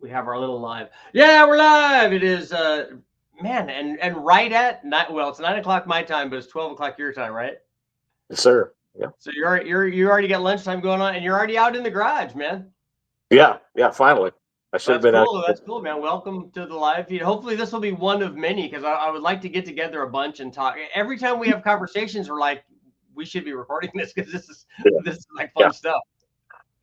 We have our little live. Yeah, we're live. It is man, and right at night. Well, it's 9 o'clock my time, but it's 12 o'clock your time, right? Yes, sir. Yeah. So you already got lunchtime going on, and you're already out in the garage, man. Yeah. Finally, I should have been cool. out. That's cool, man. Welcome to the live feed. Hopefully, this will be one of many because I would like to get together a bunch and talk. Every time we have conversations, we're like, we should be recording this because this is like fun stuff.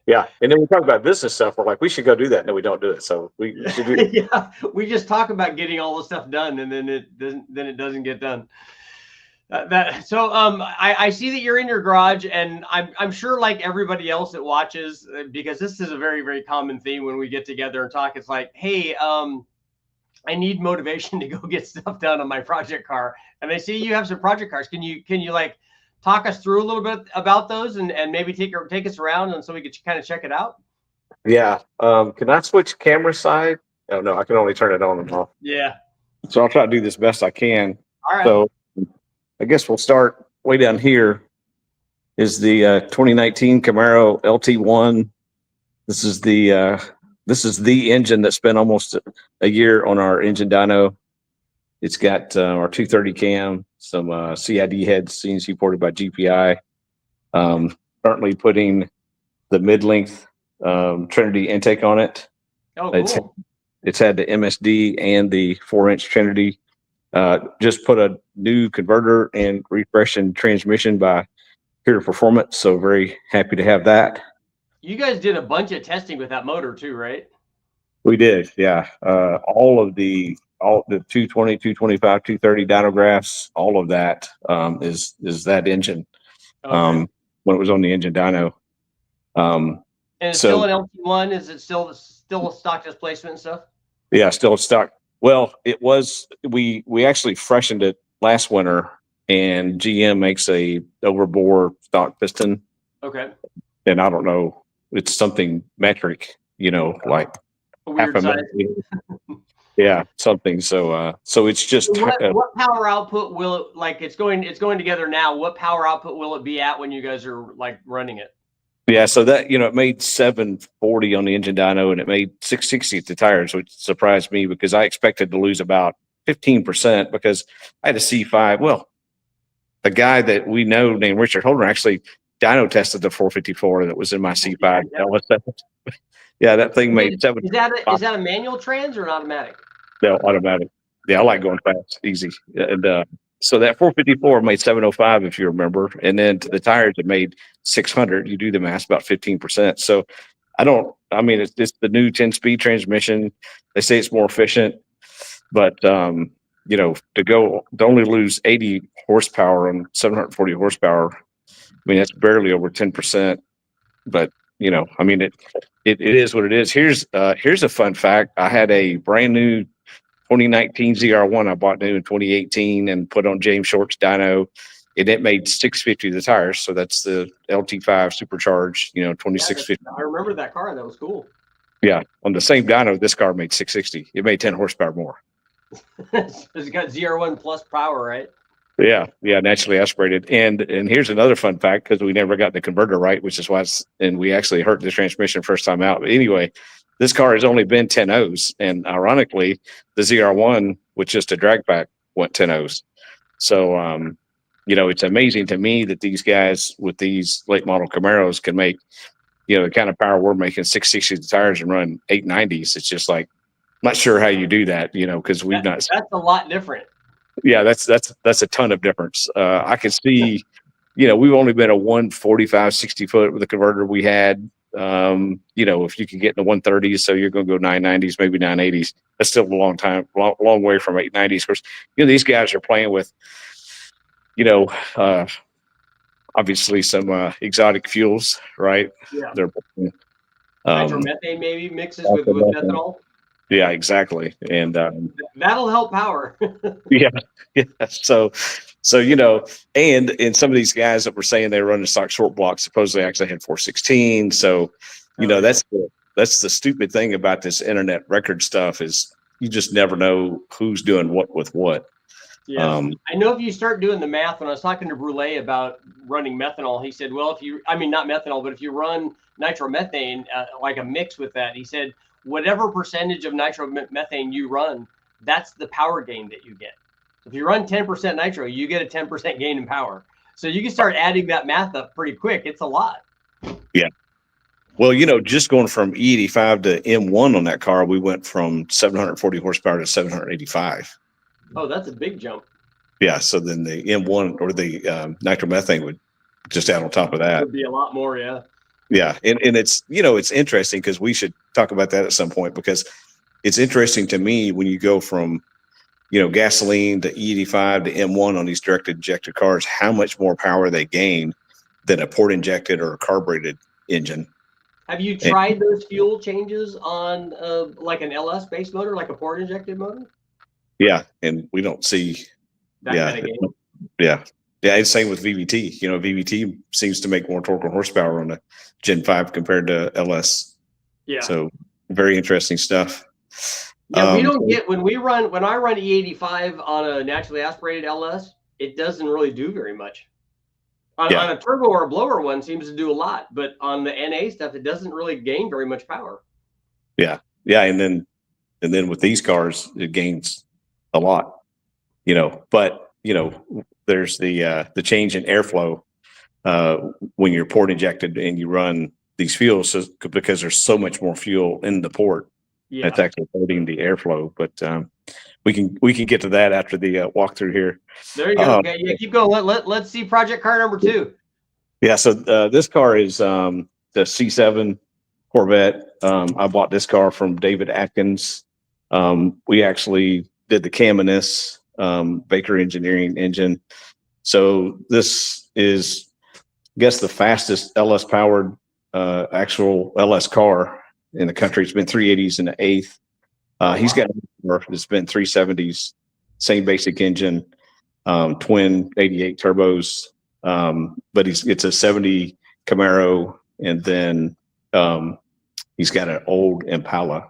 Yeah, and then we talk about business stuff. We're like, we should go do that, and then we don't do it. So we should do it. Yeah, we just talk about getting all the stuff done, and then it doesn't get done. I see that you're in your garage, and I'm sure, like everybody else that watches, because this is a very, very common theme when we get together and talk. It's like, hey, I need motivation to go get stuff done on my project car, and I see you have some project cars. Can you like talk us through a little bit about those and maybe take us around and so we could kind of check it out? Yeah. Can I switch camera side? Oh, no, I can only turn it on and off. Yeah. So I'll try to do this best I can. All right. So I guess we'll start way down here is the 2019 Camaro LT1. This is the engine that spent almost a year on our engine dyno. It's got our 230 cam, some CID heads, CNC ported by GPI. Currently putting the mid-length Trinity intake on it. Oh, cool. It's had the MSD and the 4-inch Trinity. Just put a new converter and refreshing transmission by Pure Performance. So very happy to have that. You guys did a bunch of testing with that motor too, right? We did, yeah. All the 220, 225, 230 dynographs, all of that is that engine. Okay. When it was on the engine dyno. And it's still an LT1. Is it still a stock displacement and stuff? Yeah, still stock. Well, it was. We actually freshened it last winter, and GM makes a overbore stock piston. Okay. And I don't know. It's something metric, like a weird size. Yeah, something. So it's just what power output will it, like it's going together now. What power output will it be at when you guys are like running it? Yeah, so that it made 740 on the engine dyno and it made 660 at the tires, which surprised me because I expected to lose about 15% because I had a C5. Well, the guy that we know named Richard Holder actually dyno tested the 454 that was in my C5. Yeah, that thing made 7. Is that a manual trans or an automatic? No, automatic. Yeah, I like going fast, easy. And so that 454 made 705, if you remember. And then to the tires, it made 600. You do the math, about 15%. So it's the new 10-speed transmission. They say it's more efficient. But, to only lose 80 horsepower on 740 horsepower, that's barely over 10%. But, it is what it is. Here's a fun fact. I had a brand new 2019 ZR1 I bought new in 2018 and put on James Short's dyno, and it made 650 the tires. So that's the LT5 supercharged, 2650. I remember that car. That was cool. Yeah, on the same dyno, this car made 660. It made 10 horsepower more. It's got ZR1 plus power, right? Yeah, naturally aspirated. And here's another fun fact because we never got the converter right, which is why and we actually hurt the transmission first time out. But anyway, this car has only been 10 O's, and ironically, the ZR1 with just a drag pack went 10 O's. So, it's amazing to me that these guys with these late model Camaros can make, the kind of power we're making, 660 tires and run 890s. It's just like, I'm not sure how you do that, because that's a lot different. Yeah, that's a ton of difference. I can see, we've only been a 145, 60 foot with the converter we had. If you can get in the 130s, so you're going to go 990s, maybe 980s. That's still a long way from 890s. Of course, these guys are playing with, obviously some exotic fuels, right? Yeah. They're nitromethane maybe mixes with methanol. Yeah, exactly. And that'll help power. Yeah. So and some of these guys that were saying they were running stock short blocks supposedly actually had 416. So, that's the stupid thing about this internet record stuff is you just never know who's doing what with what. Yeah. I know if you start doing the math, when I was talking to Brule about running methanol, he said, well, I mean, not methanol, but if you run nitromethane, like a mix with that, he said, whatever percentage of nitromethane you run, that's the power gain that you get. So if you run 10% nitro, you get a 10% gain in power. So you can start adding that math up pretty quick. It's a lot. Yeah. Well, just going from E85 to M1 on that car, we went from 740 horsepower to 785. Oh, that's a big jump. Yeah. So then the M1 or the nitromethane would just add on top of that. Would be a lot more. Yeah. Yeah. And it's, it's interesting because we should talk about that at some point, because it's interesting to me when you go from, gasoline to E85 to M1 on these directed injected cars, how much more power they gain than a port injected or a carbureted engine. Have you tried those fuel changes on like an LS base motor, like a port injected motor? Yeah, and we don't see that kind of gain. Yeah. It's same with VVT. VVT seems to make more torque and horsepower on a Gen 5 compared to LS. Yeah. So very interesting stuff. Yeah, we don't get when I run E85 on a naturally aspirated LS, it doesn't really do very much. On a turbo or a blower one seems to do a lot, but on the NA stuff, it doesn't really gain very much power. Yeah. And then with these cars, it gains a lot. But there's the change in airflow when you're port injected and you run these fuels, because there's so much more fuel in the port. Yeah. It's actually hurting the airflow, but we can get to that after the walkthrough here. There you go. Okay, yeah, keep going. Let's see project car number 2. Yeah, so this car is the C7 Corvette. I bought this car from David Atkins. We actually did the cam in this Baker Engineering engine. So this is, I guess, the fastest LS powered actual LS car in the country. It's been 380s in the 8th. He's got it's been 370s, same basic engine, twin 88 turbos, but it's a 70 Camaro, and then he's got an old Impala.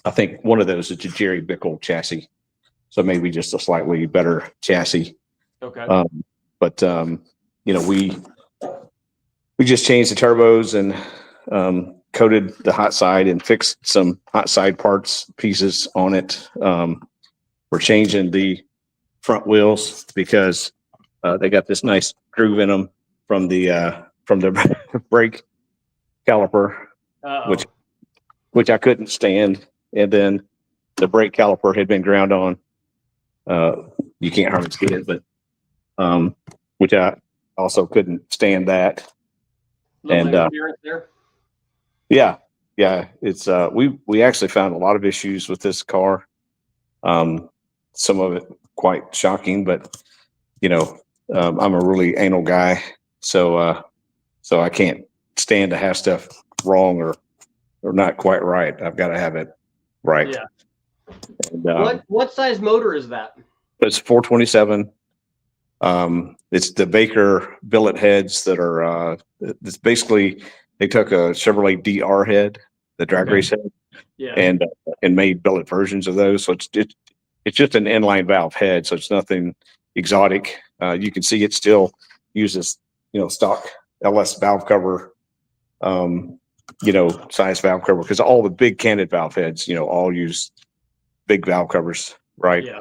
I think one of those is a Jerry Bickle chassis, so maybe just a slightly better chassis. Okay. But we just changed the turbos and coated the hot side and fixed some hot side pieces on it. We're changing the front wheels because they got this nice groove in them from the brake caliper, which I couldn't stand. And then the brake caliper had been ground on. You can't hardly see it, but which I also couldn't stand that. And there. Yeah. It's we actually found a lot of issues with this car. Some of it quite shocking, but I'm a really anal guy, so I can't stand to have stuff wrong or not quite right. I've got to have it right. Yeah. And, what size motor is that? It's 427. It's the Baker billet heads that are. It's basically, they took a Chevrolet DR head, the drag race head, and made billet versions of those. So it's just an inline valve head, so it's nothing exotic. You can see it still uses stock LS valve cover, size valve cover, because all the big canted valve heads all use big valve covers, right? Yeah.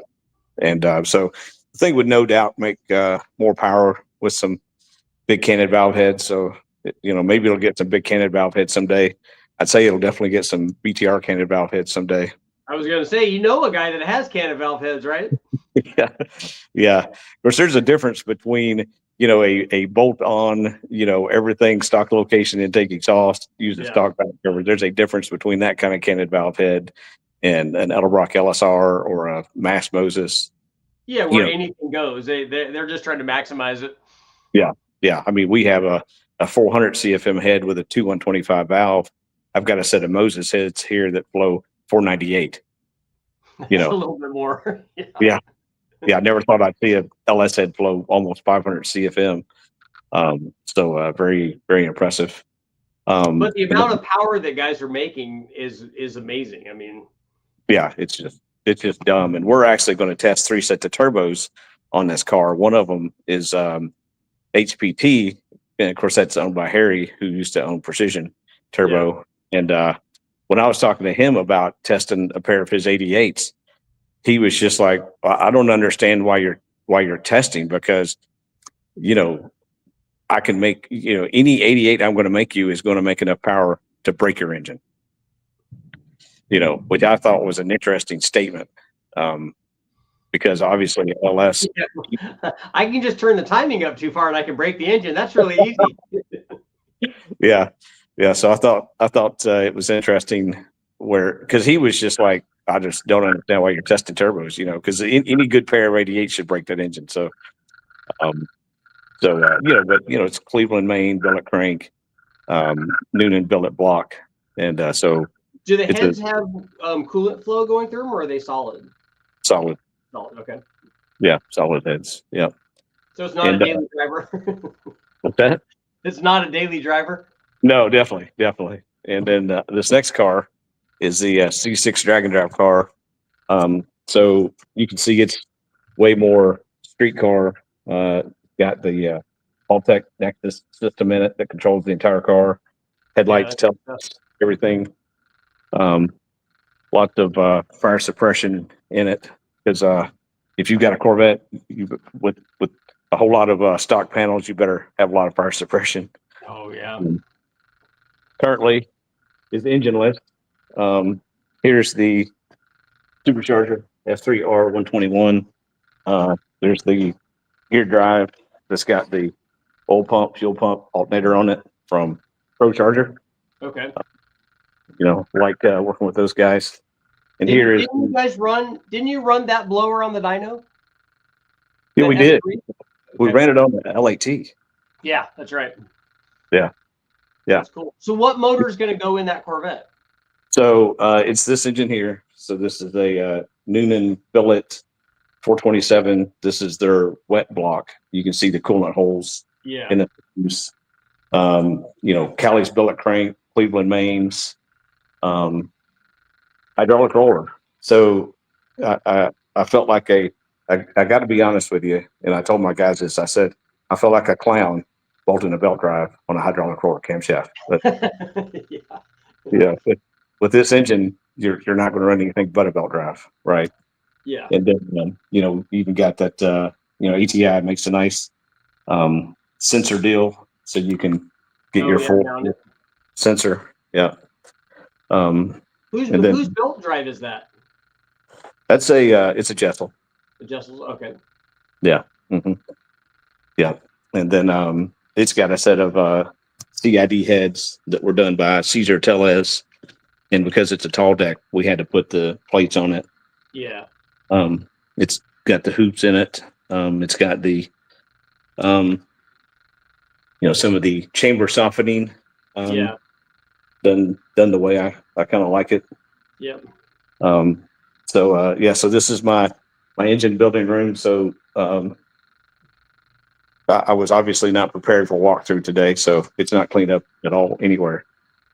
And so the thing would no doubt make more power with some big canted valve heads. So maybe it'll get some big canted valve heads someday. I'd say it'll definitely get some BTR canted valve heads someday. I was going to say, a guy that has canted valve heads, right? Yeah. Of course, there's a difference between a bolt on everything stock location intake exhaust, use the stock valve cover. There's a difference between that kind of canted valve head and an Edelbrock LSR or a Mass Moses. Yeah, where anything goes. They're just trying to maximize it. Yeah. I mean, we have a 400 CFM head with a 2125 valve. I've got a set of Moses heads here that flow 498. A little bit more. Yeah. I never thought I'd see a LS head flow almost 500 CFM. So very, very impressive. But the amount of power that guys are making is amazing. I mean, yeah, it's just it's just dumb. And we're actually going to test 3 sets of turbos on this car. One of them is HPT, and of course that's owned by Harry, who used to own Precision Turbo. Yeah. And when I was talking to him about testing a pair of his 88s, he was just like, I don't understand why you're testing, because I can make any 88 I'm going to make you is going to make enough power to break your engine. Which I thought was an interesting statement, because obviously LS. Yeah. I can just turn the timing up too far and I can break the engine. That's really easy. Yeah. So I thought it was interesting because he was just like, I just don't understand why you're testing turbos, because any good pair of 88 should break that engine. So, but it's Cleveland, Maine, billet crank, Noonan billet block, and so. Do the heads have coolant flow going through them, or are they solid? Solid. Solid. Okay. Yeah, solid heads. Yeah. So it's not a daily driver. What's that? It's not a daily driver. No, definitely. And then this next car is the C6 Dragon Drive car. So you can see it's way more street car. Got the Alltech Nexus system in it that controls the entire car. Headlights, taillights, everything. Lots of fire suppression in it, because if you've got a Corvette with a whole lot of stock panels, you better have a lot of fire suppression. Oh yeah. Currently is engineless. Here's the Supercharger F3R 121. There's the gear drive that's got the oil pump, fuel pump alternator on it from ProCharger. Okay. Working with those guys. And didn't you run that blower on the dyno? Yeah, we did. Okay. We ran it on the L8T. Yeah, that's right. Yeah. That's cool. So what motor is going to go in that Corvette? So it's this engine here. So this is a Noonan billet 427. This is their wet block. You can see the coolant holes. Yeah. In the Callie's billet crank, Cleveland mains. Hydraulic roller. So I felt like I got to be honest with you, and I told my guys this. I said I felt like a clown bolting a belt drive on a hydraulic roller camshaft. But with this engine, you're not going to run anything but a belt drive, right? Yeah. And then you even got that ATI makes a nice sensor deal, so you can get your full sensor. Yeah. Whose belt drive is that? That's it's a Jessel. The Jessel's, okay. Yeah. Mm-hmm. Yeah. And then it's got a set of CID heads that were done by Cesar Tellez. And because it's a tall deck, we had to put the plates on it. Yeah. It's got the hoops in it. It's got the some of the chamber softening. Done the way I kind of like it. Yep. So this is my engine building room. So I was obviously not prepared for walkthrough today, so it's not cleaned up at all anywhere.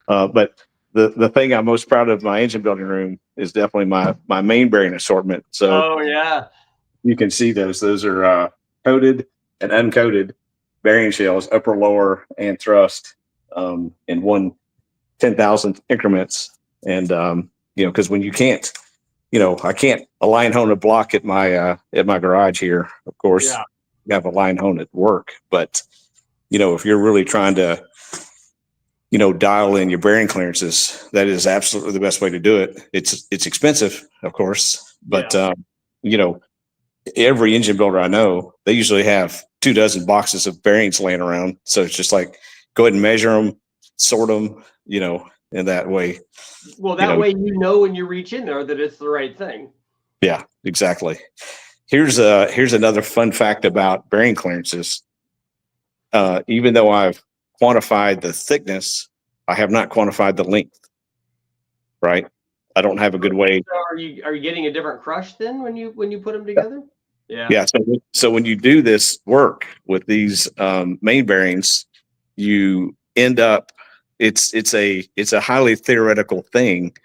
But the thing I'm most proud of my engine building room is definitely my main bearing assortment. So you can see those. Those are coated and uncoated bearing shells, upper, lower, and thrust in 1/10,000th increments. And because when you can't, I can't align hone a block at my garage here. Of course, you have a line hone at work, but if you're really trying to dial in your bearing clearances, that is absolutely the best way to do it. It's expensive, of course, but every engine builder I know, they usually have 24 boxes of bearings laying around. So it's just like, go ahead and measure them, sort them, in that way. Well, that way, when you reach in there that it's the right thing. Yeah, exactly. Here's another fun fact about bearing clearances. Even though I've quantified the thickness, I have not quantified the length. Right? I don't have a good way. So are you getting a different crush then when you put them together? Yeah. Yeah. So when you do this work with these main bearings, you end up it's a highly theoretical thing,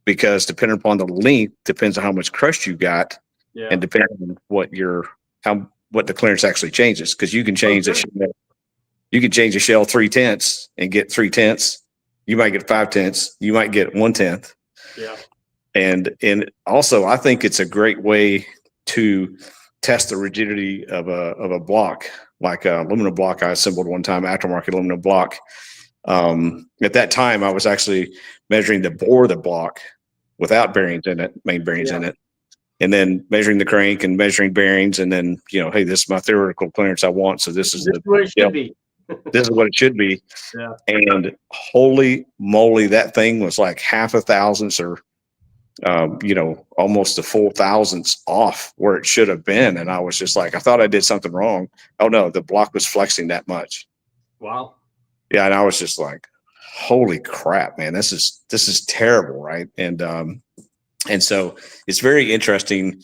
because depending upon the length depends on how much crust you got, Yeah. and depending on what the clearance actually changes, because you can change the shell. You can change the shell 3/10 and get 3/10. You might get 5/10. You might get 1/10. Yeah. And also, I think it's a great way to test the rigidity of a block, like a aluminum block I assembled one time, aftermarket aluminum block. At that time, I was actually measuring the bore of the block without bearings in it, main bearings in it, and then measuring the crank and measuring bearings, and then, hey, this is my theoretical clearance I want, so this is what it should be. This is what it should be. Yeah. And holy moly, that thing was like half a thousandths or almost a full thousandths off where it should have been. And I was just like, I thought I did something wrong. Oh no, the block was flexing that much. Wow. Yeah. And I was just like, holy crap, man, this is terrible. Right. And so it's very interesting,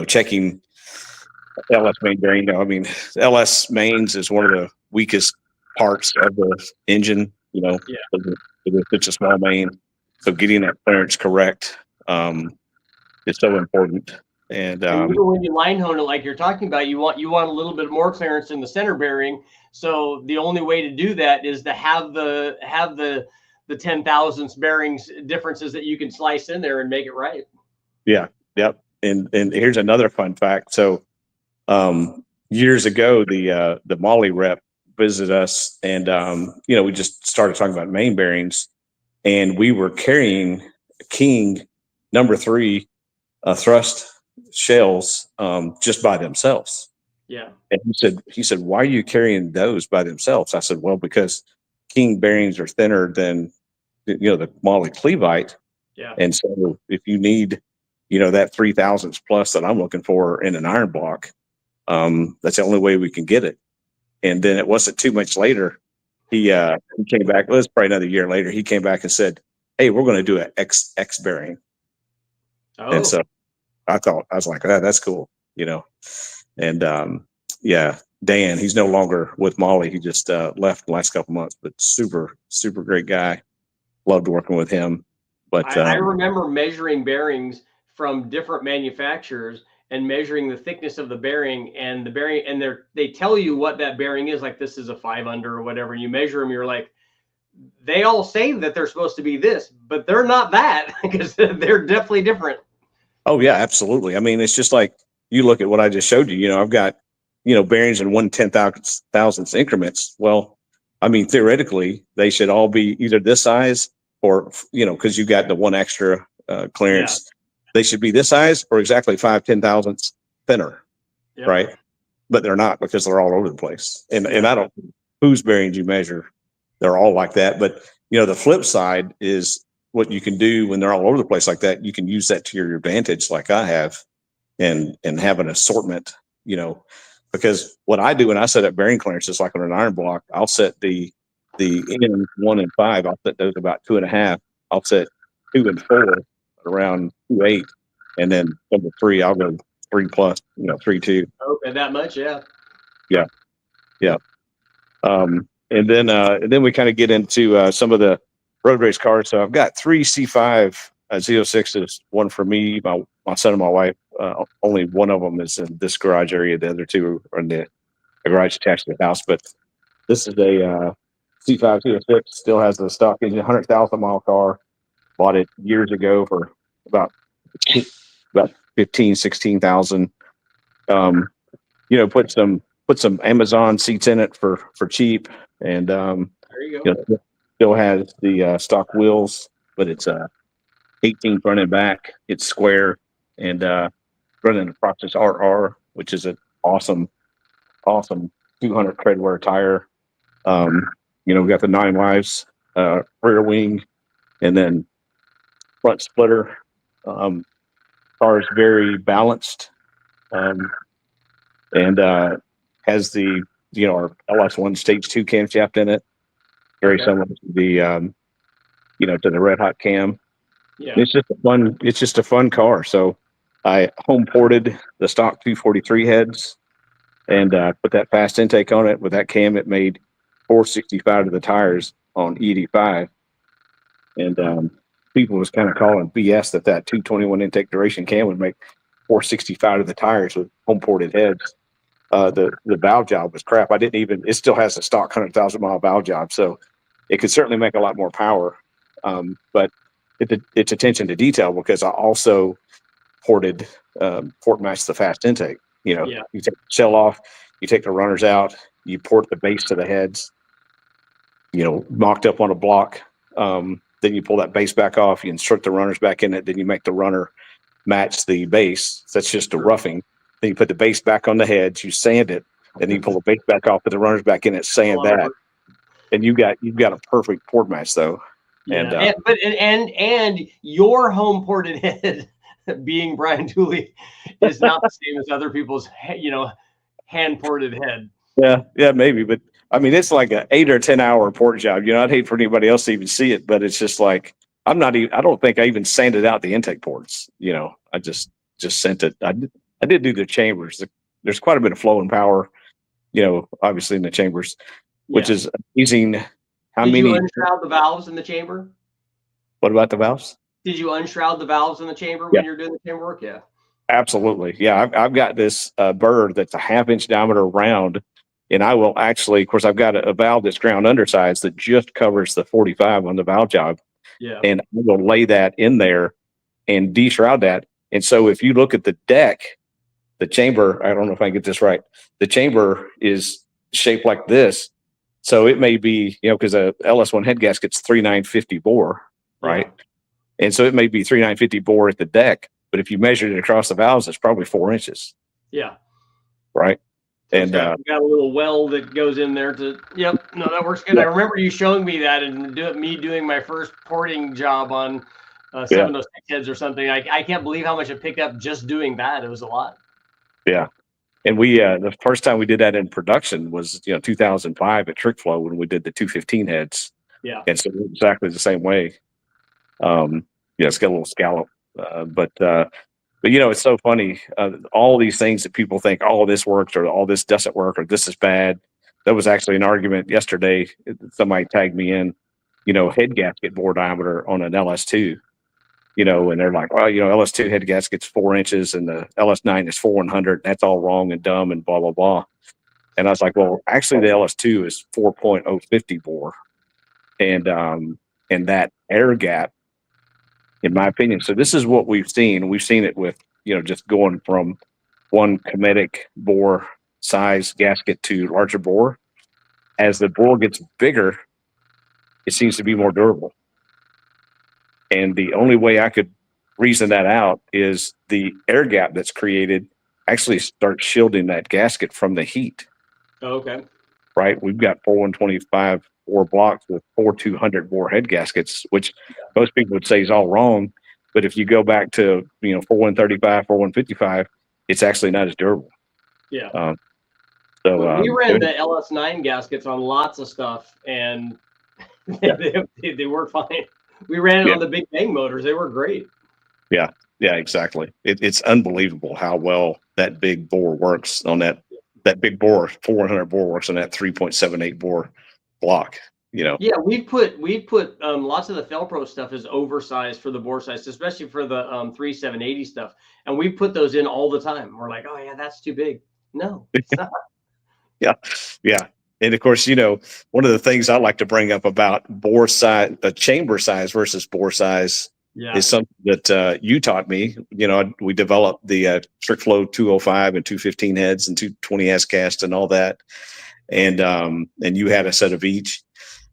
checking LS main bearing. I mean, LS mains is one of the weakest parts of the engine, it's such a small main. So getting that clearance correct is so important. And even when you line hone it like you're talking about, you want a little bit more clearance in the center bearing. So the only way to do that is to have the 10 thousandths bearings differences that you can slice in there and make it right. Yeah. Yep. And here's another fun fact. So years ago, the Molly rep visited us, and we just started talking about main bearings, and we were carrying King number 3 thrust shells just by themselves. Yeah. And he said, why are you carrying those by themselves? I said, well, because King bearings are thinner than the Molly Cleveite. Yeah. And so if you need that 3 thousandths plus that I'm looking for in an iron block, that's the only way we can get it. And then it wasn't too much later, he came back. Well, it's probably another year later. He came back and said, hey, we're going to do an X bearing. Oh. And so I was like, that's cool, And Dan, he's no longer with Molly. He just left the last couple months, but super, super great guy. Loved working with him. But I remember measuring bearings from different manufacturers and measuring the thickness of the bearing, and they tell you what that bearing is, like this is a 5 under or whatever. You measure them, you're like, they all say that they're supposed to be this, but they're not that, because they're definitely different. Oh yeah, absolutely. I mean, it's just like, you look at what I just showed you, I've got, bearings in 1/10,000th increments. Well, I mean, theoretically, they should all be either this size or, because you got the one extra clearance. Yeah. They should be this size or exactly 5/10,000ths thinner, yep. Right? But they're not, because they're all over the place. And I don't know whose bearings you measure. They're all like that. But, the flip side is what you can do when they're all over the place like that. You can use that to your advantage, like I have, and have an assortment, because what I do when I set up bearing clearances, like on an iron block, I'll set the N 1 and 5. I'll set those about 2.5. I'll set 2 and 4 around 2.8, and then number 3, I'll go 3+, 3.2. Okay, that much, yeah. And then we kind of get into some of the road race cars. So I've got 3 C5 Z06s, one for me, my son, and my wife. Only one of them is in this garage area. The other 2 are in the garage attached to the house. But this is a C5 Z06. Still has the stock engine, 100,000 mile car. Bought it years ago for about 15, 16,000. Put some Amazon seats in it for cheap, and there you go. Still has the stock wheels, but it's 18 front and back. It's square, and running a Process RR, which is an awesome 200 treadwear tire. We got the 9 lives rear wing, and then front splitter. Car is very balanced, and has the our LS1 stage 2 camshaft in it, very similar to the to the Red Hot cam. Yeah, it's just a fun car. So I home ported the stock 243 heads and put that fast intake on it. With that cam, it made 465 to the tires on ED5, and people was kind of calling BS that 221 intake duration cam would make 465 of the tires with home ported heads. The valve job was crap. It still has a stock 100,000 mile valve job, so it could certainly make a lot more power. But it's attention to detail, because I also port matched the fast intake. You take the shell off, you take the runners out, you port the base to the heads, mocked up on a block. Then you pull that base back off, you insert the runners back in it, then you make the runner match the base. So that's just a roughing. Then you put the base back on the heads, you sand it, and then you pull the base back off, put the runners back in it, sand that. And you've got a perfect port match though. Yeah. And your home ported head, being Brian Tooley, is not the same as other people's hand ported head. Yeah, maybe, but I mean, it's like an 8 or 10 hour port job. I'd hate for anybody else to even see it, but it's just like, I don't think I even sanded out the intake ports. I just sent it. I did do the chambers. There's quite a bit of flow and power, obviously in the chambers, which is amazing. Did you unshroud the valves in the chamber? What about the valves? Did you unshroud the valves in the chamber when you're doing the chamber work? Yeah. Absolutely. Yeah. I've got this bird that's a 1/2 inch diameter round. And I will actually, of course, I've got a valve that's ground undersides that just covers the 45 on the valve job. Yeah. And I will lay that in there and de-shroud that. And so if you look at the deck, the chamber, I don't know if I can get this right. The chamber is shaped like this. So it may be, because a LS1 head gasket's 3950 bore, right? Yeah. And so it may be 3950 bore at the deck, but if you measured it across the valves, it's probably 4 inches. Yeah. Right. And got a little well that goes in there that works good. Yeah. I remember you showing me that and me doing my first porting job on 706 heads or something. I can't believe how much it picked up just doing that. It was a lot. Yeah. And we the first time we did that in production was 2005 at Trick Flow when we did the 215 heads. Yeah. And so exactly the same way. It's got a little scallop, but it's so funny. All these things that people think, oh, this works or all this doesn't work or this is bad. That was actually an argument yesterday. Somebody tagged me in, head gasket bore diameter on an LS2, and they're like, well, LS2 head gasket's 4 inches and the LS9 is 4/100. That's all wrong and dumb and blah, blah, blah. And I was like, well, actually the LS2 is 4.050 bore. And that air gap, in my opinion. So this is what we've seen. We've seen it with, just going from one Cometic bore size gasket to larger bore. As the bore gets bigger, it seems to be more durable. And the only way I could reason that out is the air gap that's created actually starts shielding that gasket from the heat. Oh, okay. Right. We've got 4125 bore blocks with 4200 bore head gaskets, which most people would say is all wrong. But if you go back to 4135, 4155, it's actually not as durable. Yeah. We ran the LS9 gaskets on lots of stuff, and they work fine. We ran it on the Big Bang motors; they were great. Yeah, exactly. It's unbelievable how well that big bore works on that big bore 400 bore works on that 3.78 bore block. Yeah, we put lots of the Felpro stuff is oversized for the bore size, especially for the 3780 stuff, and we put those in all the time. We're like, oh yeah, that's too big. No, it's not. Yeah. And of course, one of the things I like to bring up about bore size, the chamber size versus bore size, is something that you taught me. We developed the Trick Flow 205 and 215 heads and 220 cast and all that, and you had a set of each.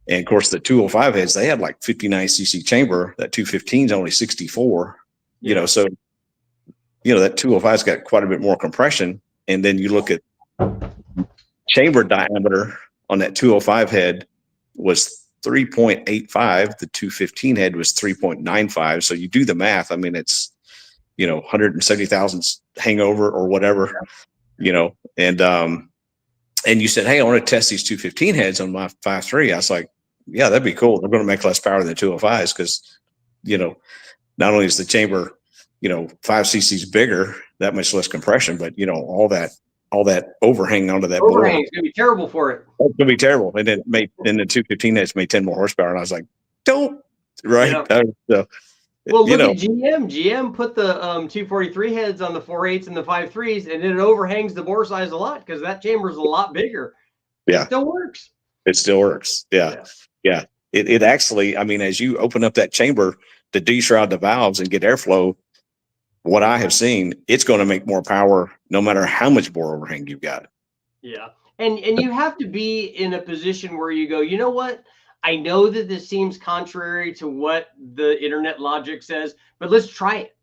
And of course, the 205 heads, they had like 59 cc chamber. That 215 is only 64. So that 205's got quite a bit more compression. And then you look at chamber diameter on that 205 head was 3.85. The 215 head was 3.95. So you do the math. I mean, it's 170,000 hangover or whatever. And you said, hey, I want to test these 215 heads on my 5.3. I was like, yeah, that'd be cool. They're going to make less power than the 205s because not only is the chamber 5 cc's bigger, that much less compression, but all that overhang onto that overhang is gonna be terrible for it. It's gonna be terrible. And then the 215 heads made 10 more horsepower. And I was like, don't right. Yeah. So Well, you look know, at GM. GM put the 243 heads on the 4.8s and the 5.3s, and it overhangs the bore size a lot because that chamber is a lot bigger. It yeah, still works. it still works. Yeah. Yeah. Yeah. It actually, I mean, as you open up that chamber to deshroud the valves and get airflow, what I have seen, it's going to make more power no matter how much bore overhang you've got. Yeah. And you have to be in a position where you go, you know what? I know that this seems contrary to what the internet logic says, but let's try it.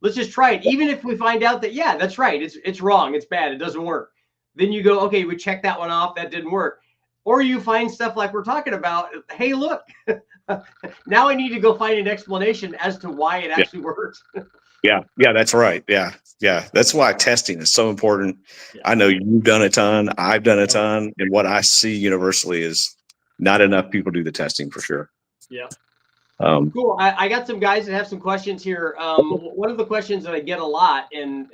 Let's just try it. Even if we find out that, yeah, that's right. It's wrong. It's bad. It doesn't work. Then you go, okay, we check that one off. That didn't work. Or you find stuff like we're talking about. Hey, look, now I need to go find an explanation as to why it actually works. Yeah. Yeah. That's right. Yeah. Yeah. That's why testing is so important. Yeah. I know you've done a ton. I've done a ton. And what I see universally is not enough people do the testing for sure. Yeah. Cool. I got some guys that have some questions here. One of the questions that I get a lot, and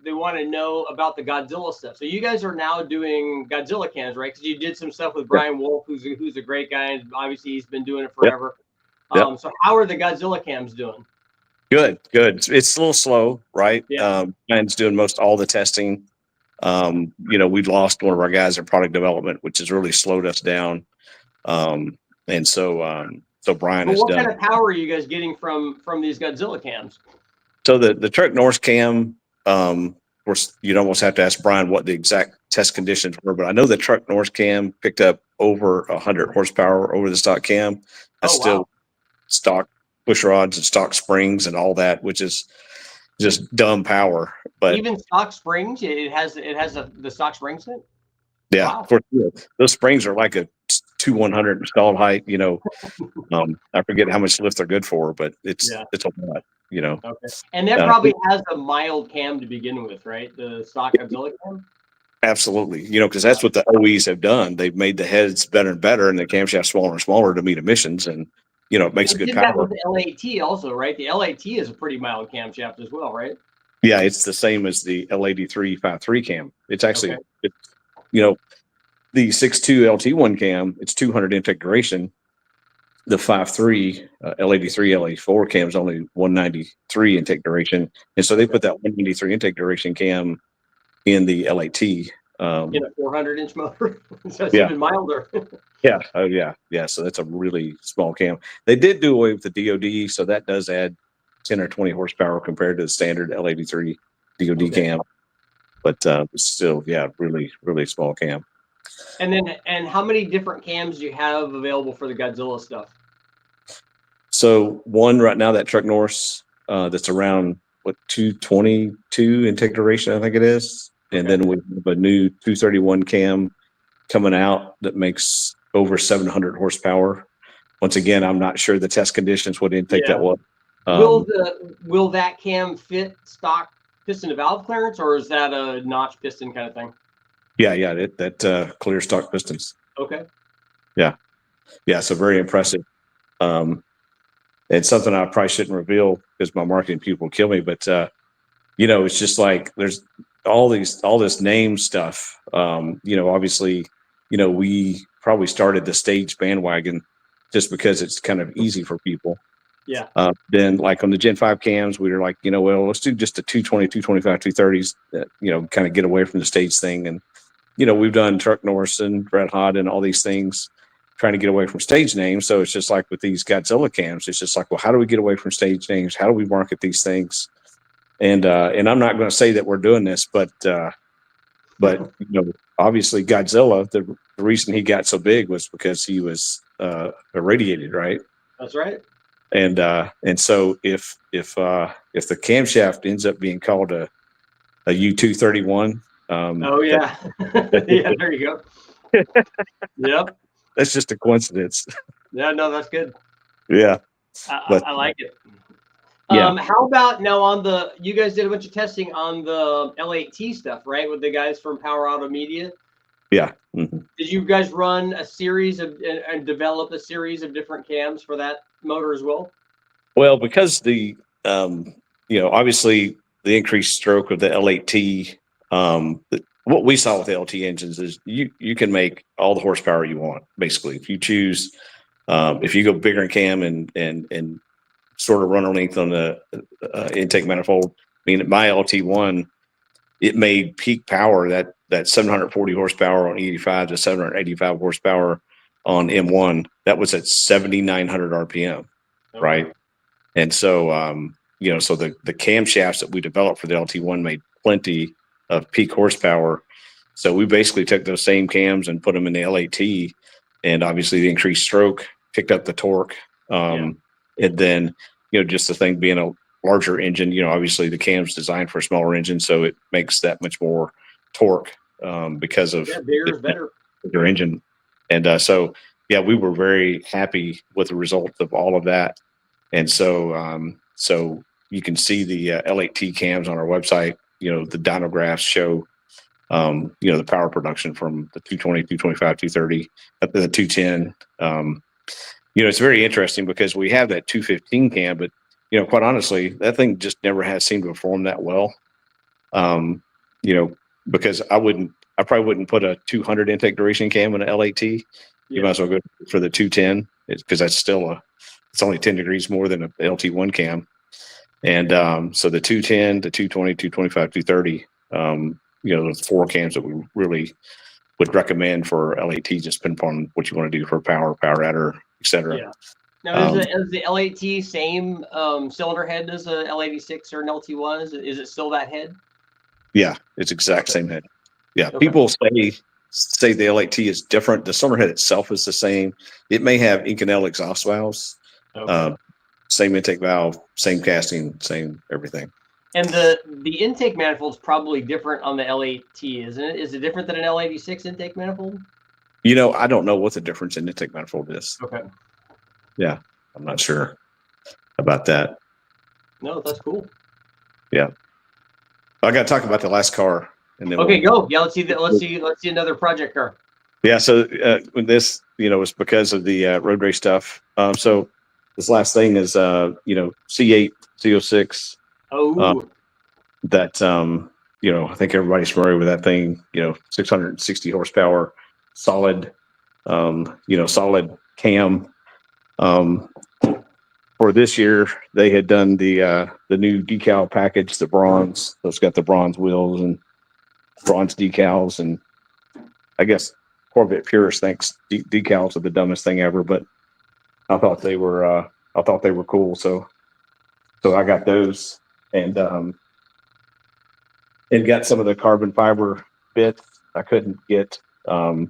they want to know about the Godzilla stuff. So you guys are now doing Godzilla cams, right? Because you did some stuff with Brian Wolf, who's a great guy, and obviously he's been doing it forever. Yep. So how are the Godzilla cams doing? Good. It's a little slow, right? Yeah. Brian's doing most all the testing. We've lost one of our guys in product development, which has really slowed us down. And so Brian has what done. Kind of power are you guys getting from these Godzilla cams? So the Truck North cam, of course, you'd almost have to ask Brian what the exact test conditions were, but I know the Truck North cam picked up over 100 horsepower over the stock cam. That's still stock push rods and stock springs and all that, which is just dumb power. But even stock springs, it has the stock springs in it. Yeah, wow. Of course, those springs are like a 2/100 installed height. I forget how much lift they're good for, but it's a lot. Okay. And that probably has a mild cam to begin with, right? The stock Godzilla cam. Absolutely, because that's what the OEs have done. They've made the heads better and better, and the camshaft smaller and smaller to meet emissions, and it makes good power. That with the L8T also, right? The L8T is a pretty mild camshaft as well, right? Yeah, it's the same as the L83 5.3 cam. It's actually, the 6.2 LT1 cam, it's 200 intake duration. The 5.3 L83 L84 cam is only 193 intake duration, and so they put that 193 intake duration cam in the L8T. In a 400-inch motor, so it's even milder. Yeah. Oh, yeah. Yeah. So that's a really small cam. They did do away with the DOD, so that does add 10 or 20 horsepower compared to the standard L83 DOD cam. But still, really, really small cam. And how many different cams do you have available for the Godzilla stuff? So one right now, that Truck North, that's around 222 intake duration, I think it is. And then we have a new 231 cam coming out that makes over 700 horsepower. Once again, I'm not sure the test conditions would intake that was. Will that cam fit stock piston to valve clearance, or is that a notch piston kind of thing? Yeah, that clear stock pistons. Okay. Yeah. So very impressive. It's something I probably shouldn't reveal because my marketing people will kill me. But it's just like there's all this name stuff. Obviously, we probably started the stage bandwagon just because it's kind of easy for people. Yeah. Then like on the Gen 5 cams, we were like, let's do just the 220, 225, 230s, kind of get away from the stage thing. And, we've done Truck North and Red Hot and all these things trying to get away from stage names. So it's just like with these Godzilla cams, it's just like, well, how do we get away from stage names? How do we market these things? And I'm not going to say that we're doing this, but obviously Godzilla, the reason he got so big was because he was irradiated, right? That's right. And so if the camshaft ends up being called a U231, yeah, there you go. Yep, that's just a coincidence. Yeah, no, that's good. Yeah, I like it. How about now you guys did a bunch of testing on the L8T stuff, right? With the guys from Power Auto Media. Yeah. Mm-hmm. Did you guys run a series and develop a series of different cams for that motor as well? Well, because the obviously the increased stroke of the L8T, what we saw with the LT engines is you can make all the horsepower you want, basically. If you choose, if you go bigger in cam and sort of runner length on the intake manifold. I mean, my LT1, it made peak power that 740 horsepower on 85 to 785 horsepower on M1. That was at 7,900 RPM, Okay. right? And so, so the camshafts that we developed for the LT1 made plenty of peak horsepower. So we basically took those same cams and put them in the L8T, and obviously the increased stroke picked up the torque. And then, just the thing being a larger engine, obviously the cam's designed for a smaller engine, so it makes that much more torque because of bigger is better. Your engine. And so we were very happy with the results of all of that. And so so you can see the L8T cams on our website. The dynographs show the power production from the 220, 225, 230 up to the 210. It's very interesting because we have that 215 cam, but quite honestly, that thing just never has seemed to perform that well. Because I probably wouldn't put a 200 intake duration cam in an L8T. You might as well go for the 210 because that's still it's only 10 degrees more than a LT1 cam. And so the 210, the 220, 225, 230, those 4 cams that we really would recommend for L8T, just depending upon what you want to do for power adder, etc. Yeah. Now, is the L8T same cylinder head as a L86 or an LT1? Is it still that head? Yeah, it's exact same head. Yeah, people say the L8T is different. The cylinder head itself is the same. It may have Inconel exhaust valves, same intake valve, same casting, same everything. And the intake manifold is probably different on the L8T, isn't it? Is it different than an L86 intake manifold? I don't know what the difference in intake manifold is. Okay. Yeah, I'm not sure about that. No, that's cool. Yeah, I got to talk about the last car, and then go. Yeah, let's see another project car. Yeah, so when this, was because of the road race stuff. So this last thing is, C8 Z06. That I think everybody's familiar with that thing. 660 horsepower, solid, solid cam. For this year, they had done the new decal package, the bronze. So it's got the bronze wheels and bronze decals, and I guess Corvette purists thinks decals are the dumbest thing ever, but I thought they were cool. So I got those, and got some of the carbon fiber bits. I couldn't get. I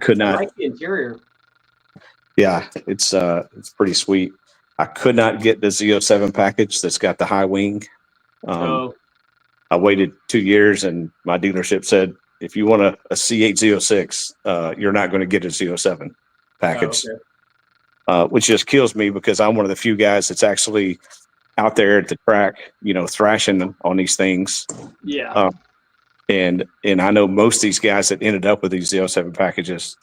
could not. I like the interior. Yeah, it's pretty sweet. I could not get the Z07 package that's got the high wing. I waited 2 years, and my dealership said, if you want a C8 Z06, you're not going to get a Z07 package, which just kills me because I'm one of the few guys that's actually out there at the track, thrashing on these things. Yeah. And I know most of these guys that ended up with these Z07 packages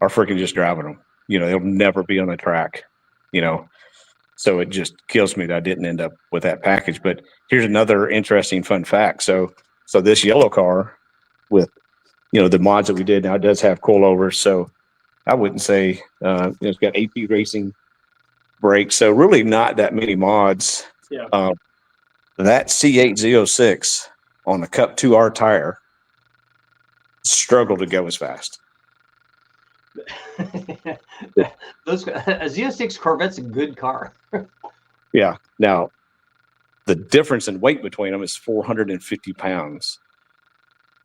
are freaking just driving them. They'll never be on the track, so it just kills me that I didn't end up with that package. But here's another interesting fun fact. So this yellow car with, the mods that we did now, it does have coilovers. So I wouldn't say, it's got AP racing brakes. So really not that many mods. Yeah. That C8 Z06 on the Cup 2R tire struggled to go as fast. A Z06 Corvette's a good car. Yeah. Now, the difference in weight between them is 450 pounds.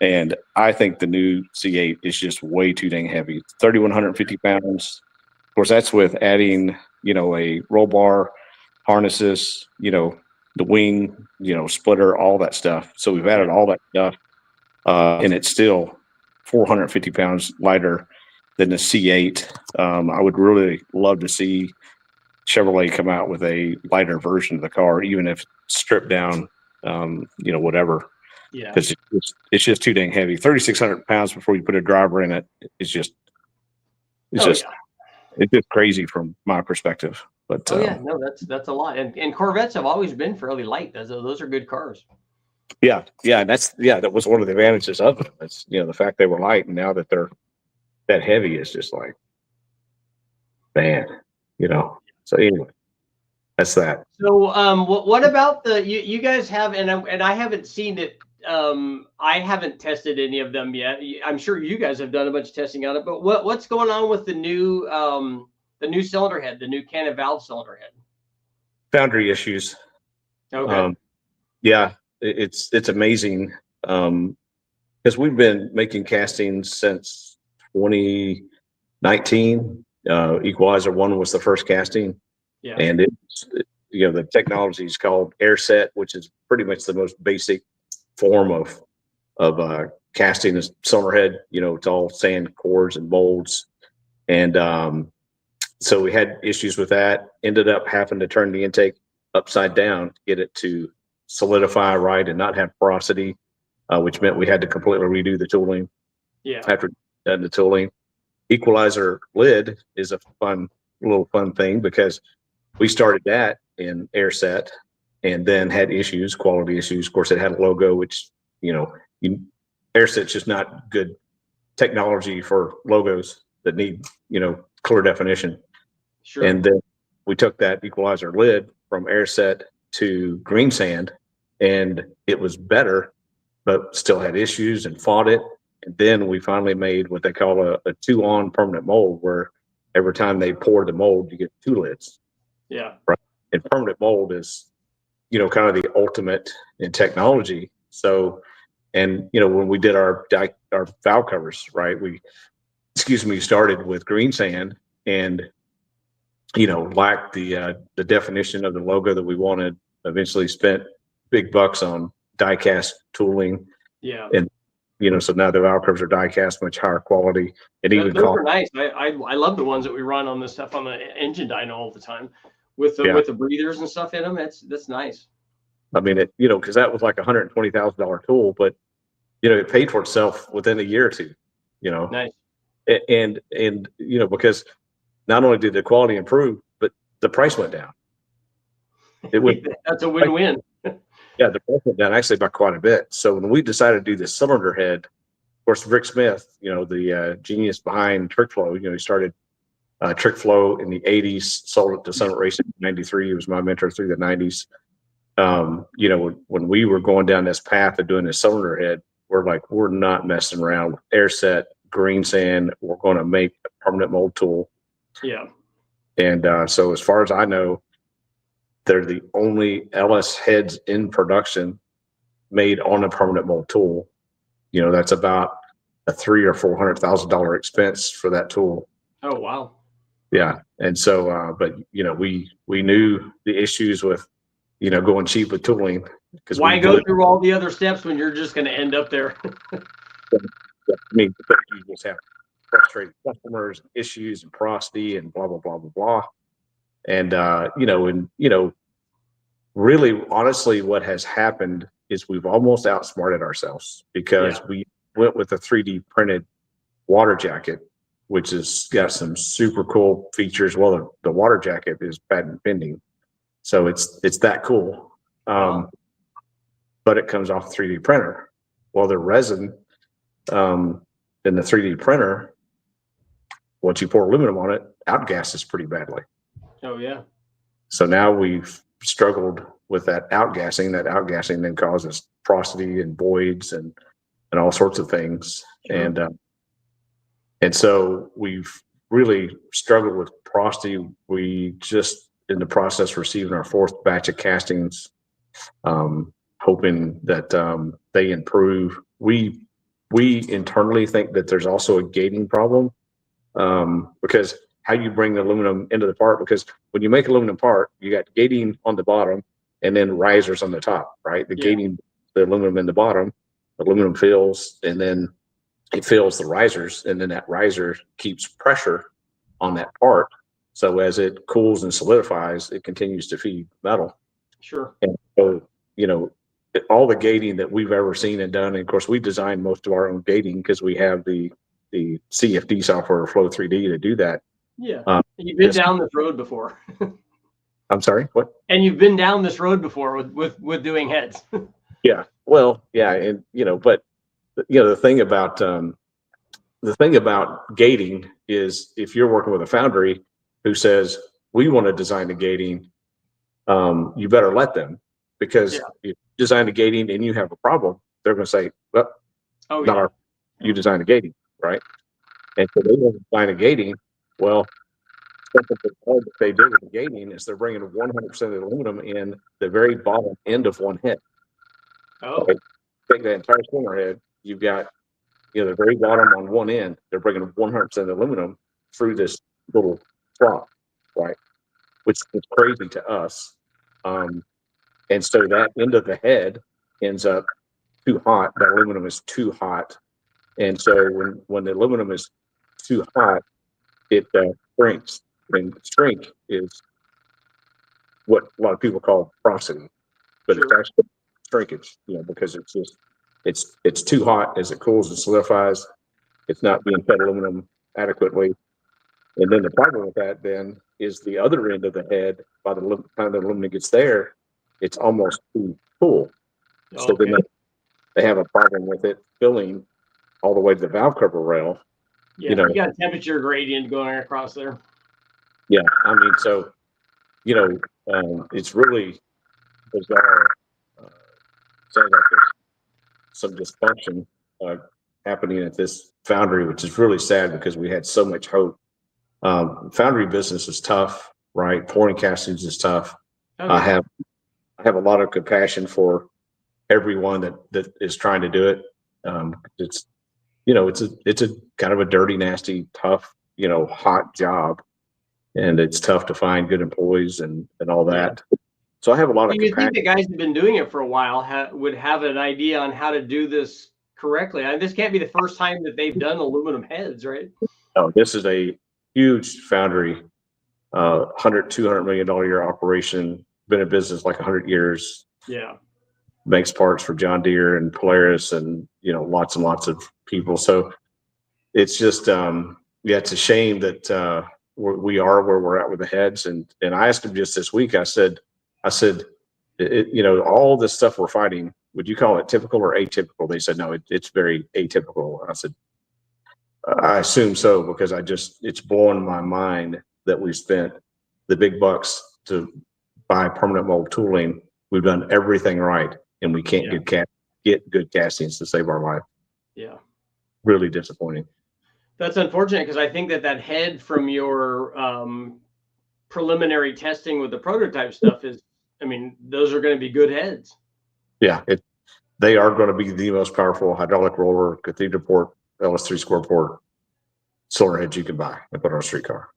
And I think the new C8 is just way too dang heavy. 3,150 pounds. Of course, that's with adding, a roll bar, harnesses, the wing, splitter, all that stuff. So we've added all that stuff. And it's still 450 pounds lighter than the C8. I would really love to see Chevrolet come out with a lighter version of the car, even if stripped down, whatever. Yeah. Because it's just too dang heavy. 3,600 pounds before you put a driver in it. It's just crazy from my perspective. But that's a lot. And Corvettes have always been fairly light. Those are good cars. Yeah, and that was one of the advantages of them. It's the fact they were light, and now that they're that heavy is just like, man, So anyway, that's that. So, what about you guys have, and I haven't seen it. I haven't tested any of them yet. I'm sure you guys have done a bunch of testing on it, but what's going on with the new cylinder head, the new cannon valve cylinder head? Foundry issues. Okay. Yeah, it's amazing. Because we've been making castings since 2019. Equalizer 1 was the first casting. Yeah. And it's, the technology is called air set, which is pretty much the most basic form of casting a cylinder head. It's all sand cores and molds. And so we had issues with that, ended up having to turn the intake upside down to get it to solidify right and not have porosity, which meant we had to completely redo the tooling. Yeah. After done the tooling. Equalizer lid is a little fun thing because we started that in air set and then had quality issues. Of course, it had a logo, which, air set's just not good technology for logos that need, clear definition. Sure. And then we took that equalizer lid from air set to green sand, and it was better, but still had issues and fought it. And then we finally made what they call a 2-on permanent mold, where every time they pour the mold, you get 2 lids. Yeah. Right. And permanent mold is, kind of the ultimate in technology. So, and when we did our valve covers, right, we started with green sand and, lacked the definition of the logo that we wanted. Eventually spent big bucks on die cast tooling. Yeah. And, so now the valve covers are die cast, much higher quality. And even those are nice. I love the ones that we run on this stuff on the engine dyno all the time with the breathers and stuff in them. That's nice. I mean, because that was like $120,000 tool, but it paid for itself within a year or two. Nice. And because not only did the quality improve, but the price went down. That's a win-win. Yeah, the price went down actually by quite a bit. So when we decided to do this cylinder head, of course, Rick Smith, the genius behind Trick Flow, he started Trick Flow in the 80s, sold it to Summit Racing in 93. He was my mentor through the 90s. When we were going down this path of doing this cylinder head, we're not messing around with air set, green sand. We're going to make a permanent mold tool. Yeah. And so as far as I know, they're the only LS heads in production made on a permanent mold tool. That's about a $300,000 or $400,000 expense for that tool. Oh, wow. Yeah. And so, but we knew the issues with, going cheap with tooling. Because why go through all the other steps when you're just going to end up there? I mean, you just have frustrated customers, issues, and porosity, and blah blah blah blah blah. And really, honestly, what has happened is we've almost outsmarted ourselves because we went with a 3D printed water jacket, which has got some super cool features. Well, the water jacket is patent pending, so it's that cool. Wow. But it comes off a 3D printer. Well, the resin in the 3D printer, once you pour aluminum on it, outgasses pretty badly. Oh, yeah. So now we've struggled with that outgassing. That outgassing then causes porosity and voids and all sorts of things. Sure. And so we've really struggled with porosity. We just in the process of receiving our 4th batch of castings, hoping that they improve. We internally think that there's also a gating problem because how you bring the aluminum into the part, because when you make aluminum part, you got gating on the bottom and then risers on the top, right? The gating, the aluminum in the bottom, aluminum fills, and then it fills the risers, and then that riser keeps pressure on that part. So as it cools and solidifies, it continues to feed metal. Sure. And so, all the gating that we've ever seen and done, and of course we designed most of our own gating because we have the CFD software, Flow 3D, to do that. Yeah. You've been down this road before. I'm sorry, what? And you've been down this road before with doing heads. Yeah. Well, yeah. And, but the thing about gating is if you're working with a foundry who says, we want to design the gating, you better let them, because if you design the gating and you have a problem, they're going to say, well, you design the gating, right? And so they want to design a gating. Well, something that they do with the gating is they're bringing 100% of the aluminum in the very bottom end of one head. Oh, right? Take that entire cylinder head, you've got, the very bottom on one end, they're bringing 100% of the aluminum through this little slot, right? Which is crazy to us. And so that end of the head ends up too hot. That aluminum is too hot. And so when the aluminum is too hot, it shrinks. And shrink is what a lot of people call porosity, but it's actually shrinkage, because it's too hot. As it cools and solidifies, it's not being fed aluminum adequately. And then the problem with that then is the other end of the head, by the time the aluminum gets there, it's almost too full. So then they have a problem with it filling all the way to the valve cover rail. Yeah, you got a temperature gradient going across there. Yeah, I mean, so, it's really bizarre. Sounds like there's some dysfunction happening at this foundry, which is really sad because we had so much hope. Foundry business is tough, right? Pouring castings is tough. I have a lot of compassion for everyone that is trying to do it. It's it's a kind of a dirty, nasty, tough, hot job, and it's tough to find good employees and all that. So I have a lot of compassion. You think the guys who've been doing it for a while would have an idea on how to do this correctly? This can't be the first time that they've done aluminum heads, right? No, this is a huge foundry, $200 million a year operation, been in business like 100 years. Yeah. Makes parts for John Deere and Polaris and, lots and lots of people. So it's just, it's a shame that we are where we're at with the heads. And I asked him just this week, I said, all this stuff we're fighting, would you call it typical or atypical? They said, no, it's very atypical. I said, I assume so, because it's blowing my mind that we spent the big bucks to buy permanent mold tooling. We've done everything right, and we can't get good castings to save our life. Yeah. Really disappointing. That's unfortunate, because I think that head from your preliminary testing with the prototype stuff those are going to be good heads. Yeah, they are going to be the most powerful hydraulic roller, cathedral port, LS3 square port solar heads you can buy and put on a street car.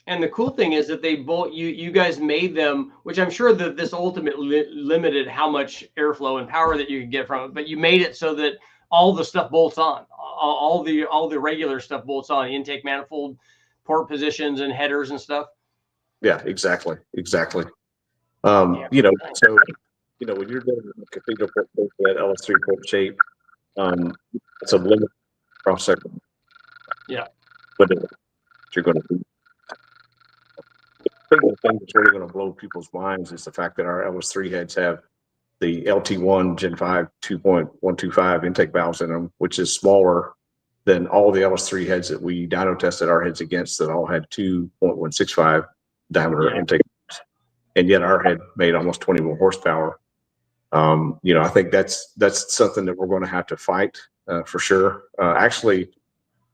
And the cool thing is that they both, you guys made them, which I'm sure that this ultimately limited how much airflow and power that you could get from it, but you made it so that all the stuff bolts on, all the regular stuff bolts on, intake manifold, port positions and headers and stuff. Yeah, exactly. So, when you're doing a cathedral port, that LS3 port shape, it's a limit cross section. Yeah. But you're going to be. I think the thing that's really going to blow people's minds is the fact that our LS3 heads have the LT1 Gen 5 2.125 intake valves in them, which is smaller than all the LS3 heads that we dyno tested our heads against, that all had 2.165 diameter intake. And yet our head made almost 20 more horsepower. I think that's something that we're going to have to fight for sure. Actually,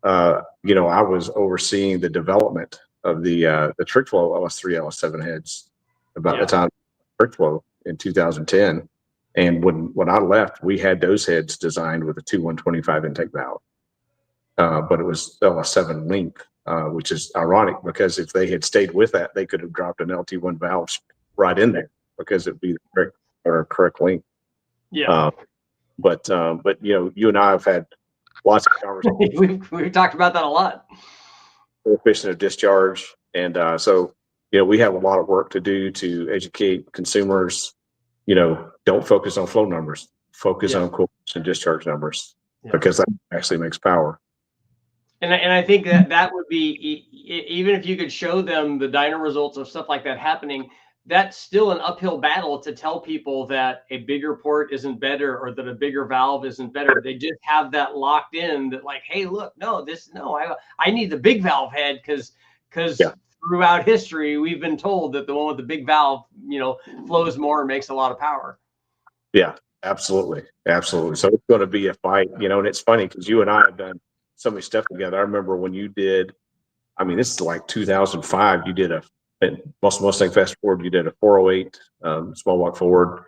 I was overseeing the development of the TrickFlow LS3, LS7 heads about the time of TrickFlow in 2010. And when I left, we had those heads designed with a 2.125 intake valve, but it was LS7 length, which is ironic, because if they had stayed with that, they could have dropped an LT1 valve right in there, because it'd be the correct length. Yeah. But you and I have had lots of conversations. we've talked about that a lot. Coefficient of discharge, and so we have a lot of work to do to educate consumers. Don't focus on flow numbers, focus on coefficient discharge numbers, because that actually makes power. And I think that would be, even if you could show them the dyno results of stuff like that happening, that's still an uphill battle to tell people that a bigger port isn't better, or that a bigger valve isn't better. They just have that locked in that, like, hey, look, I need the big valve head because throughout history, we've been told that the one with the big valve, flows more and makes a lot of power. Yeah, absolutely. Absolutely. So it's going to be a fight, and it's funny because you and I have done so much stuff together. I remember when you did, this is like 2005, you did at Mustang Fast Forward, you did a 408 small block Ford.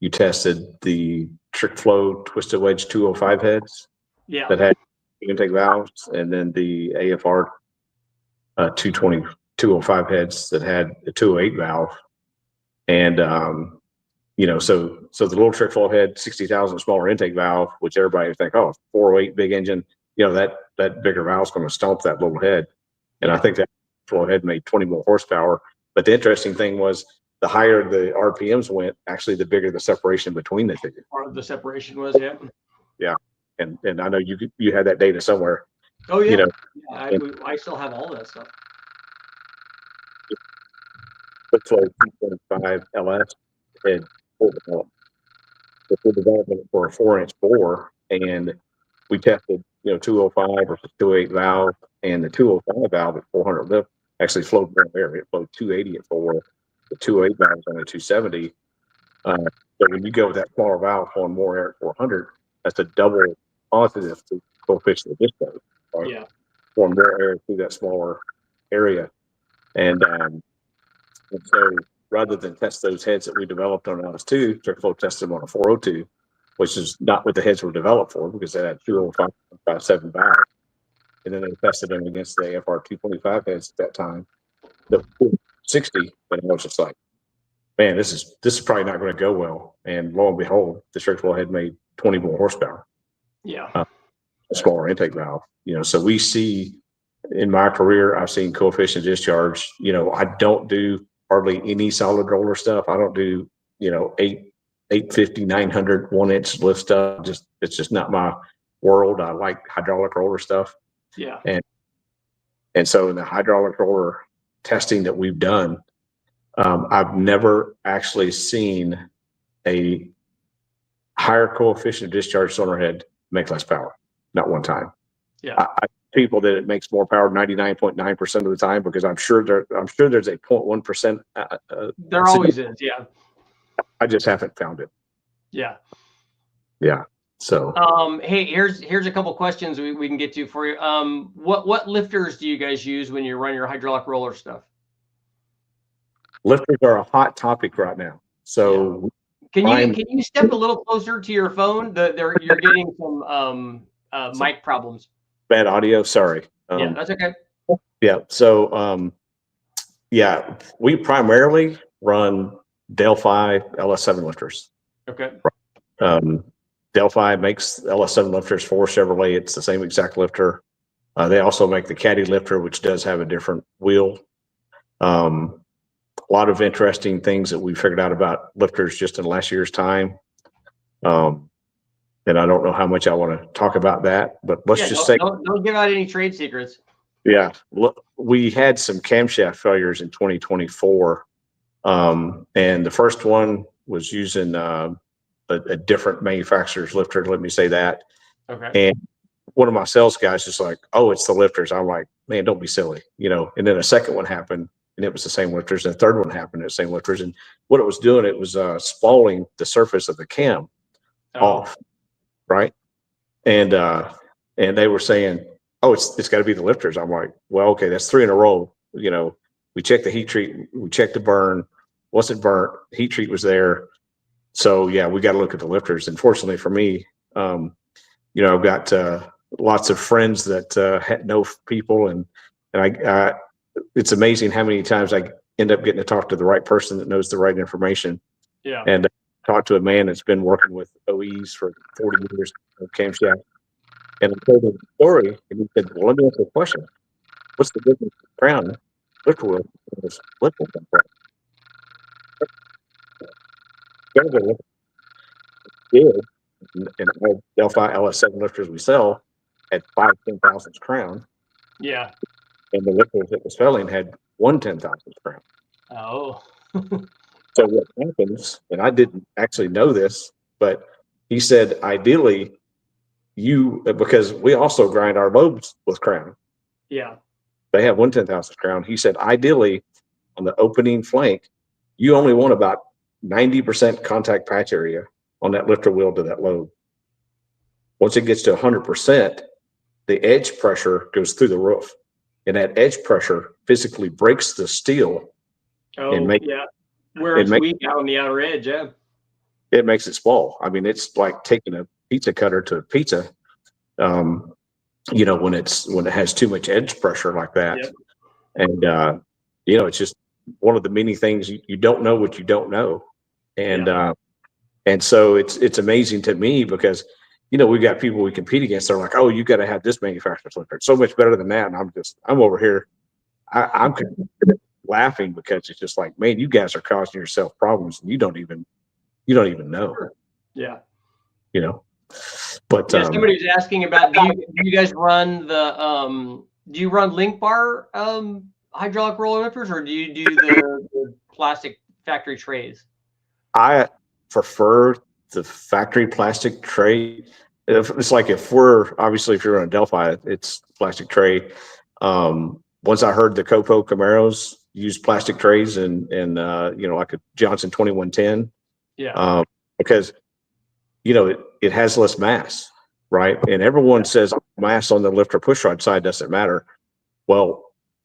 You tested the trick flow twisted wedge 205 heads that had intake valves, and then the AFR 220 205 heads that had the 208 valve. And so the little trick flow head 60,000 smaller intake valve, which everybody would think, oh, 408 big engine, that bigger valve is going to stomp that little head. And I think that flow head made 20 more horsepower. But the interesting thing was, the higher the RPMs went, actually, the bigger the separation between the two. Part of the separation was, yeah. And I know you had that data somewhere. Oh yeah, I still have all that stuff. It's like 2.5 LS had full development for a 4-inch bore, and we tested 205 versus 208 valve, and the 205 valve at 400 lift actually flowed more air. It flowed 280 at 4. The 208 valve is only 270. But when you go with that smaller valve flowing more air at 400, that's a double positive to coefficient of discharge. Right? Yeah, flowing more air through that smaller area, and so rather than test those heads that we developed on LS2, trick flow tested them on a 402, which is not what the heads were developed for, because they had 205.57 valve. And then they tested them against the AFR 225 heads at that time, the 60, and I was just like, man, this is probably not going to go well. And lo and behold, the trick flow head made 20 more horsepower. Yeah. A smaller intake valve. So we see, in my career, I've seen coefficient discharge. I don't do hardly any solid roller stuff. I don't do 850, 900, 1-inch lift stuff. It's just not my world. I like hydraulic roller stuff. Yeah. And so in the hydraulic roller testing that we've done, I've never actually seen a higher coefficient of discharge cylinder head make less power. Not one time. Yeah. People that it makes more power 99.9% of the time, because I'm sure there's a 0.1%. There always is. Yeah. I just haven't found it. Yeah. Yeah. So. Hey, here's a couple questions we can get to for you. What lifters do you guys use when you run your hydraulic roller stuff? Lifters are a hot topic right now. So. Yeah. Can you step a little closer to your phone? You're getting some mic problems. Bad audio. Sorry. Yeah, that's okay. Yeah. So, we primarily run Delphi LS7 lifters. Okay. Delphi makes LS7 lifters for Chevrolet. It's the same exact lifter. They also make the Caddy lifter, which does have a different wheel. A lot of interesting things that we figured out about lifters just in last year's time. And I don't know how much I want to talk about that, but let's just say don't give out any trade secrets. Yeah, we had some camshaft failures in 2024, and the first one was using a different manufacturer's lifter. Let me say that. Okay. And one of my sales guys is like, "Oh, it's the lifters." I'm like, "Man, don't be silly," And then a second one happened, and it was the same lifters. And the third one happened, the same lifters. And what it was doing, it was spalling the surface of the cam off. Right. And they were saying, oh, it's got to be the lifters. I'm like, well, okay, that's 3 in a row. We checked the heat treat, we checked the burn, wasn't burnt, heat treat was there. So yeah, we got to look at the lifters. And fortunately for me, I've got lots of friends that know people, and I it's amazing how many times I end up getting to talk to the right person that knows the right information. Yeah. And talked to a man that's been working with OEs for 40 years of camshaft, and I told him the story, and he said, "Well, let me ask you a question. What's the difference between crown lift wheel and this lift wheel?" And all Delphi LS7 lifters we sell had 5 10,000ths crown. Yeah. And the lifters that was failing had 1 10,000th crown. Oh. So what happens, and I didn't actually know this, but he said, ideally, because we also grind our lobes with crown. Yeah. They have 1/10,000th crown. He said, ideally, on the opening flank, you only want about 90% contact patch area on that lifter wheel to that load. Once it gets to 100%, the edge pressure goes through the roof, and that edge pressure physically breaks the steel. Where it's weak out on the outer edge. It makes it spall. I mean, it's like taking a pizza cutter to a pizza. When it has too much edge pressure like that, and it's just one of the many things you don't know what you don't know, and so it's amazing to me because we've got people we compete against. They're like, oh, you got to have this manufacturer's lifter. It's so much better than that, and I'm over here, I'm laughing because it's just like, man, you guys are causing yourself problems, and you don't even know. But somebody was asking about, do you guys run do you run link bar hydraulic roller lifters, or do you do the plastic factory trays? I prefer the factory plastic tray. It's like if you're on a Delphi, it's plastic tray. Once I heard the Copo Camaros use plastic trays and like a Johnson 2110, because it has less mass, right? And everyone says mass on the lifter pushrod side doesn't matter. Well,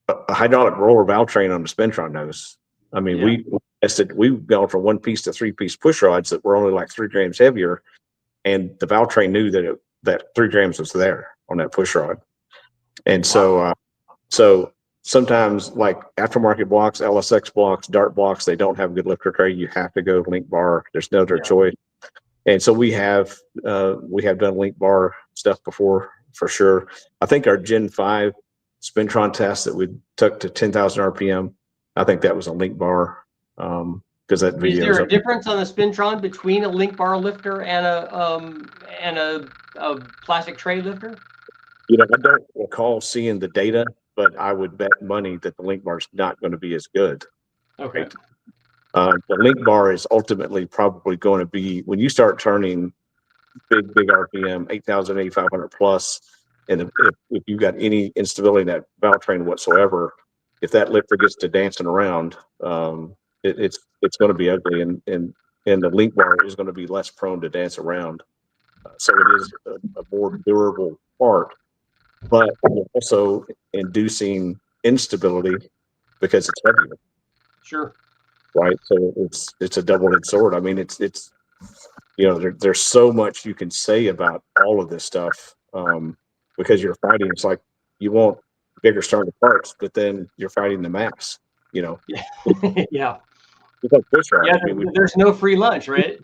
a hydraulic roller valve train on the Spintron knows. I mean, we've gone from 1-piece to 3-piece pushrods that were only like 3 grams heavier, and the valve train knew that 3 grams was there on that pushrod. And so sometimes, like aftermarket blocks, LSX blocks, Dart blocks, they don't have a good lifter tray. You have to go link bar. There's no other choice. And so we have done link bar stuff before, for sure. I think our Gen 5 Spintron test that we took to 10,000 RPM, I think that was a link bar. Because that video. Is there a difference on the Spintron between a link bar lifter and a plastic tray lifter? I don't recall seeing the data, but I would bet money that the link bar is not going to be as good. Okay. The link bar is ultimately probably going to be, when you start turning big RPM, 8,000, 8,500 plus, and if you've got any instability in that valve train whatsoever, if that lifter gets to dancing around, it's going to be ugly, and the link bar is going to be less prone to dance around. So it is a more durable part, but also inducing instability because it's heavier. Sure. Right. So it's a double-edged sword. I mean, it's there's so much you can say about all of this stuff, because you're fighting. It's like you want bigger, stronger parts, but then you're fighting the mass. Yeah. There's no free lunch, right?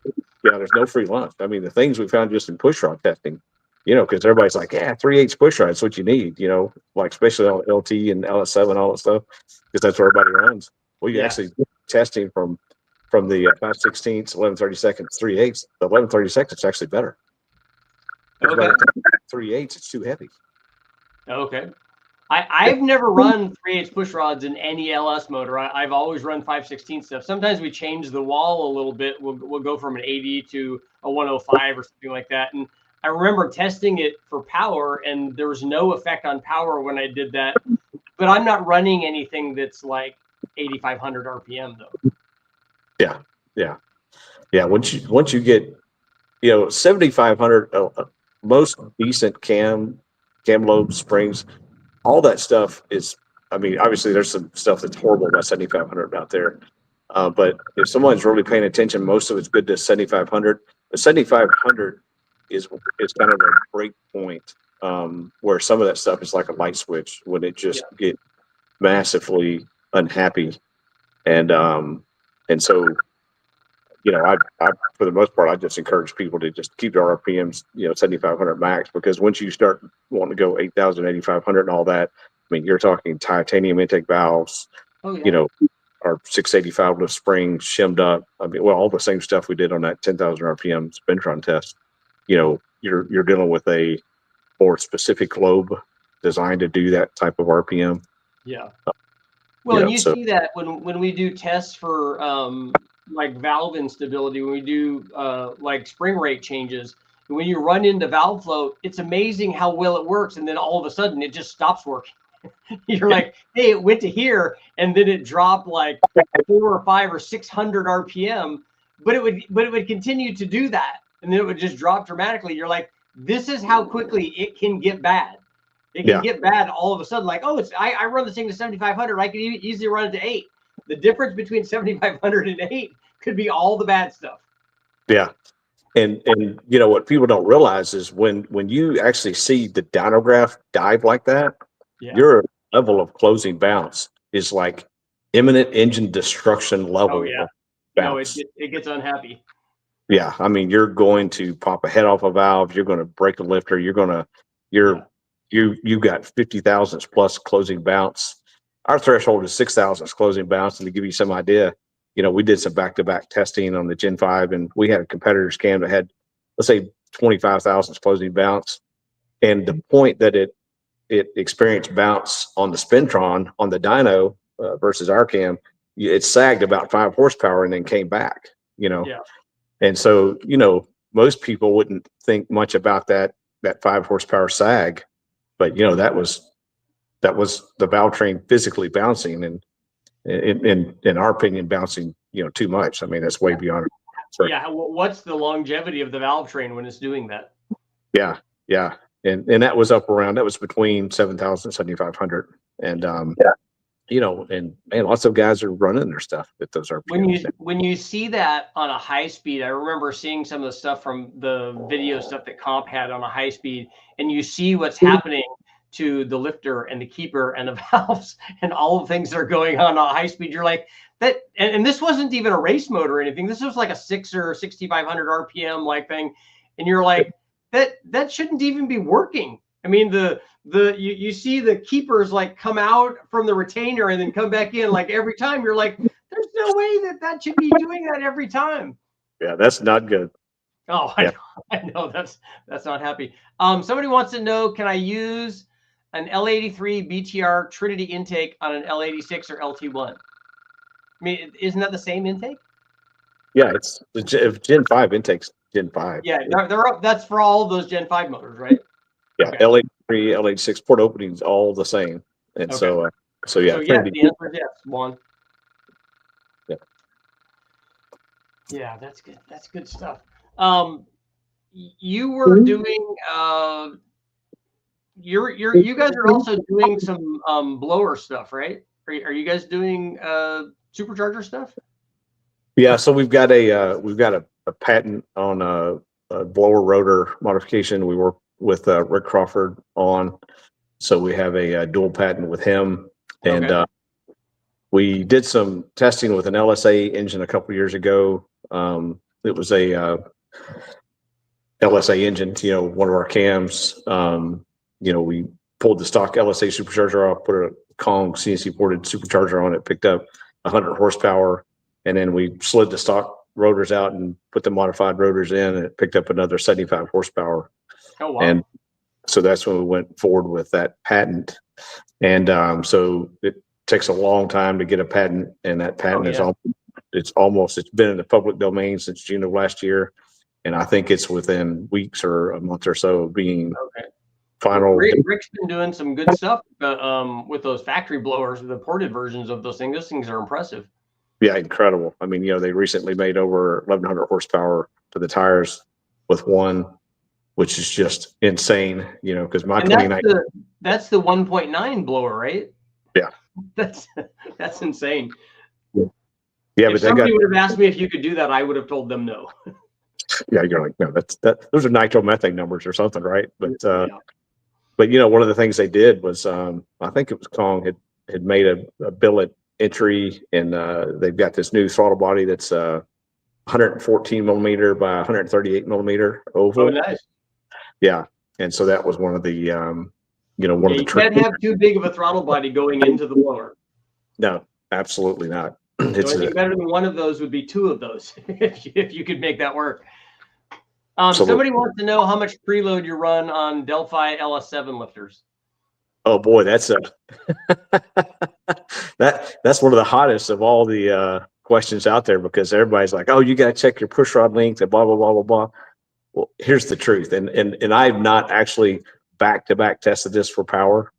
Yeah, there's no free lunch. I mean, the things we found just in pushrod testing, because everybody's like, 3/8 pushrod, that's what you need, like especially on LT and LS7, all that stuff, because that's where everybody runs. Well, you actually testing from the 5/16, 11/32, 3/8. The 11/32 is actually better. Okay. 3/8, it's too heavy. Okay. I've never run 3/8 push rods in any LS motor. I've always run 5/16 stuff. Sometimes we change the wall a little bit. We'll go from an 80 to a 105 or something like that. And I remember testing it for power, and there was no effect on power when I did that. But I'm not running anything that's like 8,500 RPM though. Yeah. Once you get 7,500, most decent cam lobe springs, all that stuff is, I mean, obviously there's some stuff that's horrible about 7,500 out there. But if someone's really paying attention, most of it's good to 7,500. The 7,500 is kind of a break point, where some of that stuff is like a light switch when it just get massively unhappy. And so, I for the most part, I just encourage people to just keep their RPMs, 7,500 max, because once you start wanting to go 8,000, 8,500 and all that, I mean, you're talking titanium intake valves, our 685 lift springs shimmed up. I mean, all the same stuff we did on that 10,000 RPM Spintron test. You're dealing with a more specific lobe designed to do that type of RPM. Yeah. Well, and you see that when we do tests for like valve instability, when we do like spring rate changes, when you run into valve flow, it's amazing how well it works, and then all of a sudden it just stops working. You're like, hey, it went to here, and then it dropped like 4 or 5 or 600 RPM, but it would continue to do that, and then it would just drop dramatically. You're like, this is how quickly it can get bad. It can get bad all of a sudden. Like, oh, I run this thing to 7,500. I could easily run it to 8. The difference between 7,500 and 8 could be all the bad stuff. Yeah. And you know what people don't realize is when you actually see the dynograph dive like that, your level of closing bounce is like imminent engine destruction level. Oh yeah. Bounce. No, it gets unhappy. Yeah, I mean, you're going to pop a head off a valve. You're going to break a lifter. You got 50 thousandths plus closing bounce. Our threshold is 6 thousandths closing bounce. And to give you some idea, you know, we did some back-to-back testing on the Gen 5, and we had a competitor's cam that had, let's say, 25 thousandths closing bounce. And the point that it experienced bounce on the Spintron on the dyno versus our cam, it sagged about 5 horsepower and then came back, you know. Yeah. And so, you know, most people wouldn't think much about that 5 horsepower sag, but you know, that was the valve train physically bouncing, and in our opinion, bouncing, you know, too much. I mean, that's way beyond it. So, yeah. What's the longevity of the valve train when it's doing that? Yeah. Yeah. And that was that was between 7,000 and 7,500. And, you know, and man, lots of guys are running their stuff at those RPMs. When you see that on a high speed, I remember seeing some of the stuff from the video stuff that Comp had on a high speed, and you see what's happening to the lifter and the keeper and the valves and all the things that are going on a high speed. You're like that. And this wasn't even a race mode or anything. This was like a 6 or 6,500 RPM like thing. And you're like, that shouldn't even be working. I mean, you see the keepers like come out from the retainer and then come back in like every time. You're like, there's no way that should be doing that every time. Yeah, that's not good. Oh, yeah. I know that's not happy. Somebody wants to know, can I use an L83 BTR Trinity intake on an L86 or LT1? I mean, isn't that the same intake? Yeah, it's the Gen 5 intakes. Gen 5. Yeah, they're up. That's for all of those Gen 5 motors, right? Yeah, okay. L83, L86 port openings all the same, and okay. so yeah. So yeah, the answer is yes, Juan. Yeah. Yeah, that's good. That's good stuff. You were doing you guys are also doing some blower stuff, right? Are you guys doing supercharger stuff? Yeah, so we've got a patent on a blower rotor modification. We work with Rick Crawford on, so we have a dual patent with him, and we did some testing with an LSA engine a couple years ago. It was a LSA engine, you know, one of our cams. You know, we pulled the stock LSA supercharger off, put a Kong CNC ported supercharger on it, picked up 100 horsepower, and then we slid the stock rotors out and put the modified rotors in, and it picked up another 75 horsepower. Oh, wow. And so that's when we went forward with that patent. And so it takes a long time to get a patent, and that patent is it's been in the public domain since June of last year, and I think it's within weeks or a month or so of being final. Rick's been doing some good stuff with those factory blowers, the ported versions of those things. Those things are impressive. Yeah, incredible. I mean, you know, they recently made over 1,100 horsepower to the tires with one, which is just insane, you know, because my 29. That's the 1.9 blower, right? Yeah. That's insane. Yeah, if but somebody would have asked me if you could do that, I would have told them no. Yeah, you're like, no, those are nitromethane numbers or something, right? But you know, one of the things they did was I think it was Kong had made a billet entry, and they've got this new throttle body that's 114 millimeter by 138 millimeter oval. Oh, nice. Yeah, and so that was one of the you know, one of the. You can't have too big of a throttle body going into the blower. No, absolutely not. The only thing better than one of those would be two of those if you could make that work. Somebody wants to know how much preload you run on Delphi LS7 lifters. Oh boy, that's that's one of the hottest of all the questions out there, because everybody's like, oh, you got to check your push rod length and blah blah blah blah blah. Well, here's the truth, and I've not actually back-to-back tested this for power.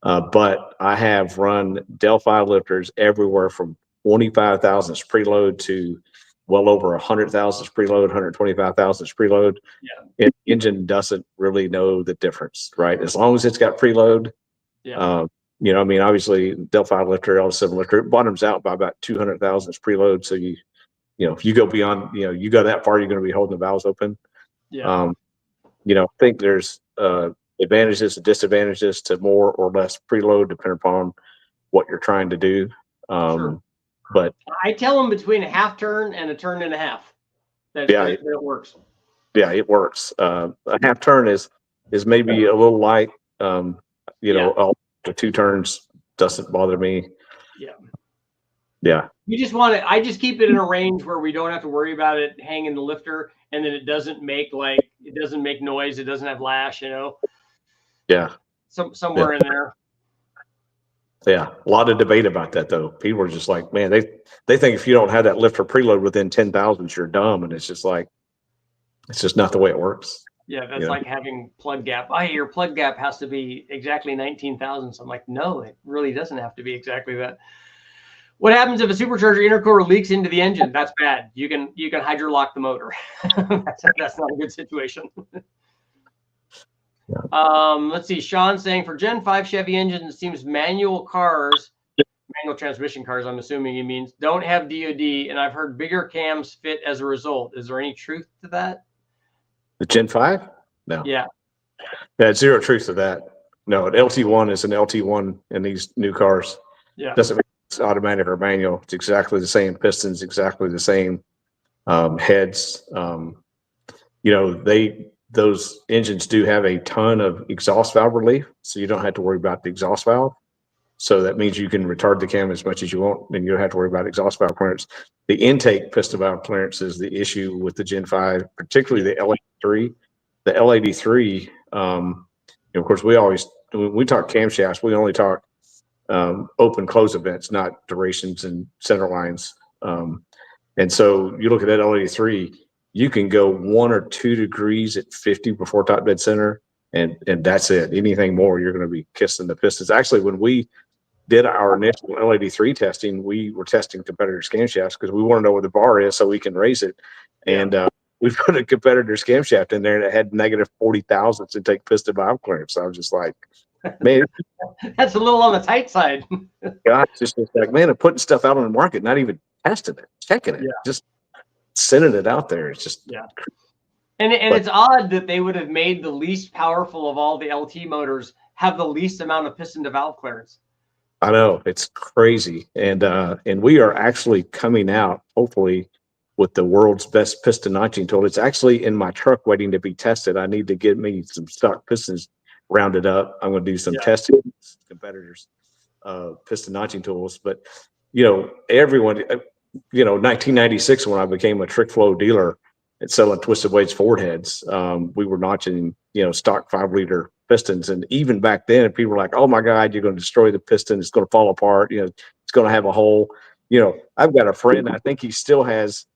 But I have run Delphi lifters everywhere from 25,000 preload to well over 100,000 preload, 125,000 preload. Yeah. The engine doesn't really know the difference, right? As long as it's got preload, Yeah. you know, I mean, obviously Delphi lifter, L7 lifter, it bottoms out by about 200,000 preload. So you know, if you go beyond, you know, you go that far, you're going to be holding the valves open. Yeah. You know, I think there's advantages and disadvantages to more or less preload, depending upon what you're trying to do. Sure. But I tell them between a half turn and a turn and a half. That it works. Yeah, it works. A half turn is maybe a little light. You know, the 2 turns doesn't bother me. Yeah. Yeah. You just want to, I just keep it in a range where we don't have to worry about it hanging the lifter, and then it doesn't make noise. It doesn't have lash, you know? Yeah. Somewhere in there. Yeah. A lot of debate about that though. People are just like, man, they think if you don't have that lifter preload within 10,000, you're dumb. And it's just like, it's just not the way it works. Yeah. That's like having plug gap. Your plug gap has to be exactly 19,000. So I'm like, no, it really doesn't have to be exactly that. What happens if a supercharger intercooler leaks into the engine? That's bad. You can hydrolock the motor. That's not a good situation. Let's see. Sean saying for Gen 5 Chevy engines, it seems manual transmission cars, I'm assuming he means, don't have DOD, and I've heard bigger cams fit as a result. Is there any truth to that? The Gen 5? No. Yeah. Yeah, zero truth to that. No, an LT1 is an LT1 in these new cars. Yeah. Doesn't mean it's automatic or manual. It's exactly the same pistons, exactly the same heads. You know, those engines do have a ton of exhaust valve relief, so you don't have to worry about the exhaust valve. So that means you can retard the cam as much as you want, and you don't have to worry about exhaust valve clearance. The intake piston valve clearance is the issue with the Gen 5, particularly the L83. The L83, you know, of course, when we talk camshafts, we only talk open close events, not durations and center lines. And so you look at that L83, you can go 1 or 2 degrees at 50 before top dead center, and that's it. Anything more, you're going to be kissing the pistons. Actually, when we did our initial L83 testing, we were testing competitors' camshafts because we want to know where the bar is so we can raise it. And we put a competitor's camshaft in there that had negative 40,000 to take piston valve clearance. So I was just like, man, that's a little on the tight side. God, it's just like, man, I'm putting stuff out on the market, not even testing it, checking it, just sending it out there. It's just And it's odd that they would have made the least powerful of all the LT motors have the least amount of piston to valve clearance. I know, it's crazy. And we are actually coming out, hopefully, with the world's best piston notching tool. It's actually in my truck waiting to be tested. I need to get me some stock pistons rounded up. I'm going to do some testing with competitors' piston notching tools. But, you know, everyone, you know, 1996, when I became a trick flow dealer and selling twisted weights Ford heads, we were notching, you know, stock 5-liter pistons. And even back then, people were like, oh my God, you're going to destroy the piston. It's going to fall apart. You know, it's going to have a hole. You know, I've got a friend, I think he still has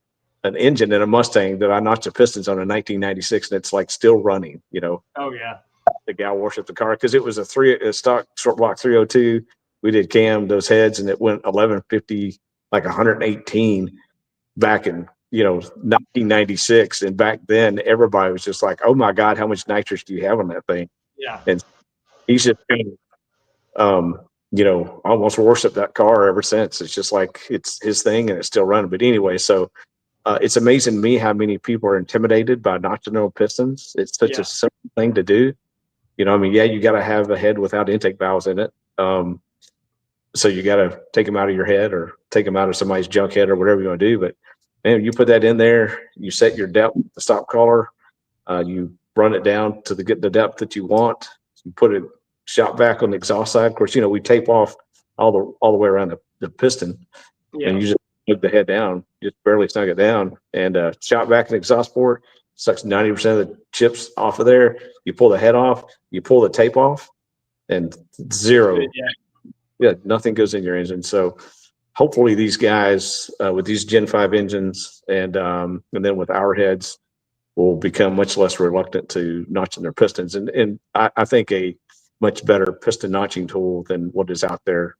an engine in a Mustang that I notched the pistons on in 1996, and it's like still running, you know. Oh yeah. The gal worshipped the car because it was a stock short block 302. We did cam those heads, and it went 1150, like 118 back in, you know, 1996. And back then, everybody was just like, oh my God, how much nitrous do you have on that thing? Yeah. And he's just kind of, you know, almost worshipped that car ever since. It's just like it's his thing, and it's still running. But anyway, so it's amazing to me how many people are intimidated by notching pistons. It's such a simple thing to do. You know, I mean, you got to have a head without intake valves in it. So you got to take them out of your head or take them out of somebody's junk head or whatever you want to do. But man, you put that in there, you set your depth, the stop collar, you run it down to get the depth that you want. You put it shot back on the exhaust side. Of course, you know, we tape off all the way around the piston, and you just snug the head down, just barely snug it down, and shot back in the exhaust port, sucks 90% of the chips off of there. You pull the head off, you pull the tape off, and zero. Nothing goes in your engine. So hopefully these guys with these Gen 5 engines and then with our heads will become much less reluctant to notching their pistons. And I think a much better piston notching tool than what is out there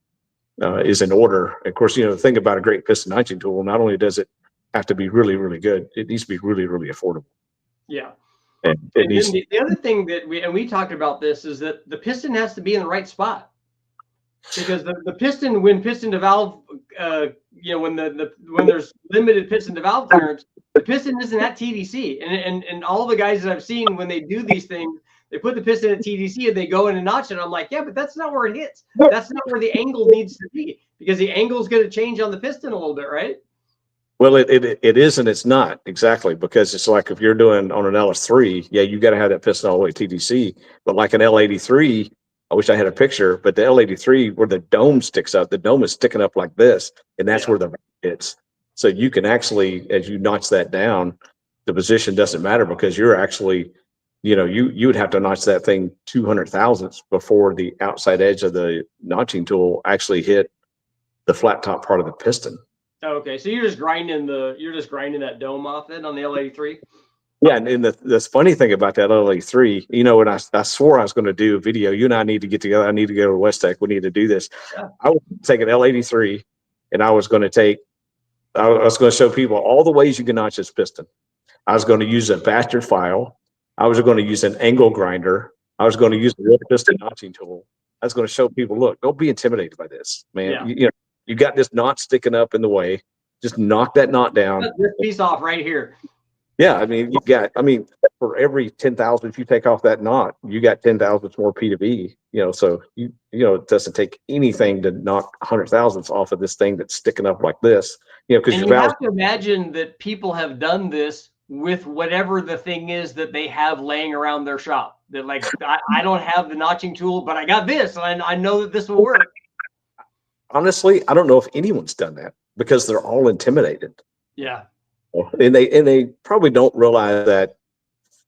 is in order. Of course, the thing about a great piston notching tool, not only does it have to be really, really good, it needs to be really, really affordable. Yeah. And then the other thing that we talked about this is that the piston has to be in the right spot, because the piston, when piston to valve, when there's limited piston to valve clearance, the piston isn't at TDC, and all the guys that I've seen when they do these things, they put the piston at TDC and they go in and notch it. I'm like, yeah, but that's not where it hits. That's not where the angle needs to be, because the angle is going to change on the piston a little bit, right? Well, it is and it's not exactly, because it's like if you're doing on an LS3, yeah, you got to have that piston all the way TDC. But like an L83, I wish I had a picture, but the L83 where the dome sticks up, the dome is sticking up like this, and that's where the hits. So you can actually, as you notch that down, the position doesn't matter, because you're actually, you would have to notch that thing 200 thousandths before the outside edge of the notching tool actually hit the flat top part of the piston. Okay, so you're just grinding that dome off then on the L83. Yeah, and the funny thing about that L83, when I swore I was going to do a video, you and I need to get together. I need to go to West Tech. We need to do this. Yeah. I was taking L83, and I was going to show people all the ways you can notch this piston. I was going to use a bastard file. I was going to use an angle grinder. I was going to use a real piston notching tool. I was going to show people, look, don't be intimidated by this, man. Yeah. You got this knot sticking up in the way. Just knock that knot down. Cut this piece off right here. Yeah, for every 10,000, if you take off that knot, you got 10,000 more P to V. So it doesn't take anything to knock 100 thousandths off of this thing that's sticking up like this. Because you have to imagine that people have done this with whatever the thing is that they have laying around their shop. That like, I don't have the notching tool, but I got this, and I know that this will work. Honestly, I don't know if anyone's done that, because they're all intimidated. Yeah. And they probably don't realize that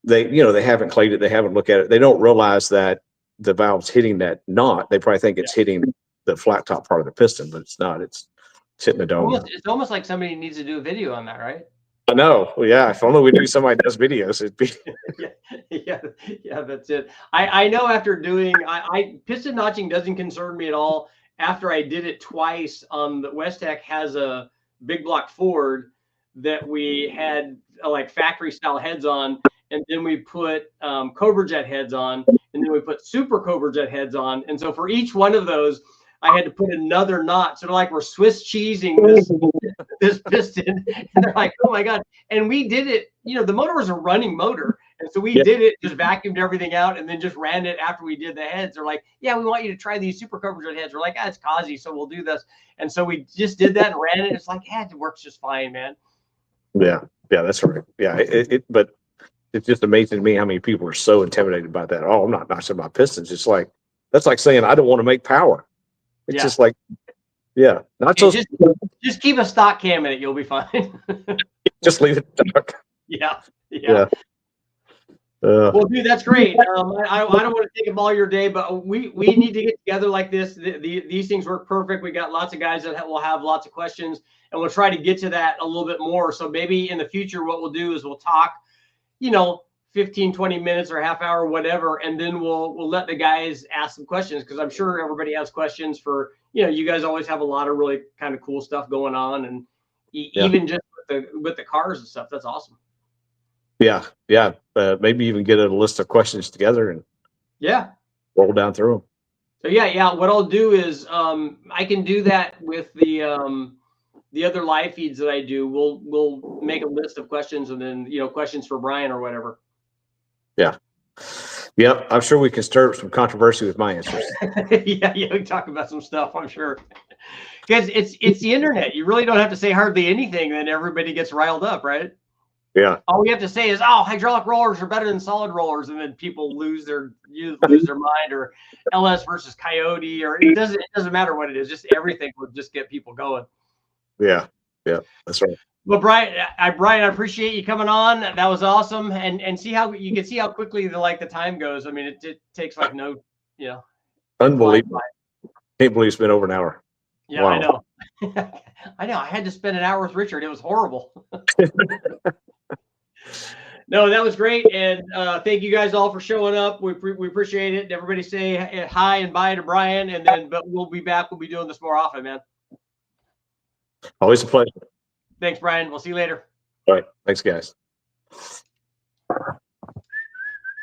they haven't clayed it. They haven't looked at it. They don't realize that the valve's hitting that knot. They probably think it's hitting the flat top part of the piston, but it's not. It's hitting the dome. It's almost like somebody needs to do a video on that, right? I know. Well, yeah. If only we knew somebody does videos, it'd be. yeah, that's it. I know after doing, piston notching doesn't concern me at all. After I did it twice, the West Tech has a big block Ford that we had like factory style heads on, and then we put Cobra Jet heads on, and then we put Super Cobra Jet heads on. And so for each one of those, I had to put another knot. So like we're Swiss cheesing this piston, and they're like, oh my God. And we did it, the motor was a running motor. And so we did it, just vacuumed everything out, and then just ran it after we did the heads. They're like, yeah, we want you to try these Super Cobra Jet heads. We're like, it's Kazi, so we'll do this. And so we just did that and ran it. It's like, it works just fine, man. Yeah, that's right. Yeah, but it's just amazing to me how many people are so intimidated by that. Oh, I'm not notching my pistons. It's like, that's like saying I don't want to make power. It's just like, not so. Just keep a stock cam in it. You'll be fine. Just leave it dark. Yeah. Well, dude, that's great. I don't want to take up all your day, but we need to get together like this. These things work perfect. We got lots of guys that will have lots of questions, and we'll try to get to that a little bit more. So maybe in the future, what we'll do is we'll talk, 15, 20 minutes or half hour, whatever, and then we'll let the guys ask some questions, because I'm sure everybody has questions for, you guys always have a lot of really kind of cool stuff going on, and even just with the cars and stuff. That's awesome. Yeah. Maybe even get a list of questions together and roll down through them. So what I'll do is I can do that with the other live feeds that I do. We'll make a list of questions, and then questions for Brian or whatever. Yeah, I'm sure we can stir up some controversy with my answers. we can talk about some stuff, I'm sure. Because it's the internet. You really don't have to say hardly anything, then everybody gets riled up, right? Yeah. All we have to say is, hydraulic rollers are better than solid rollers, and then people lose their mind, or LS versus Coyote, or it doesn't matter what it is. Just everything will just get people going. Yeah, that's right. Well, Brian, I appreciate you coming on. That was awesome, and see how you can see how quickly the time goes. I mean, it takes like no, unbelievable. Can't believe it's been over an hour. Yeah, wow. I know. I know. I had to spend an hour with Richard. It was horrible. No, that was great, and thank you guys all for showing up. We appreciate it. Everybody say hi and bye to Brian, and then but we'll be back. We'll be doing this more often, man. Always a pleasure. Thanks, Brian. We'll see you later. All right. Thanks, guys.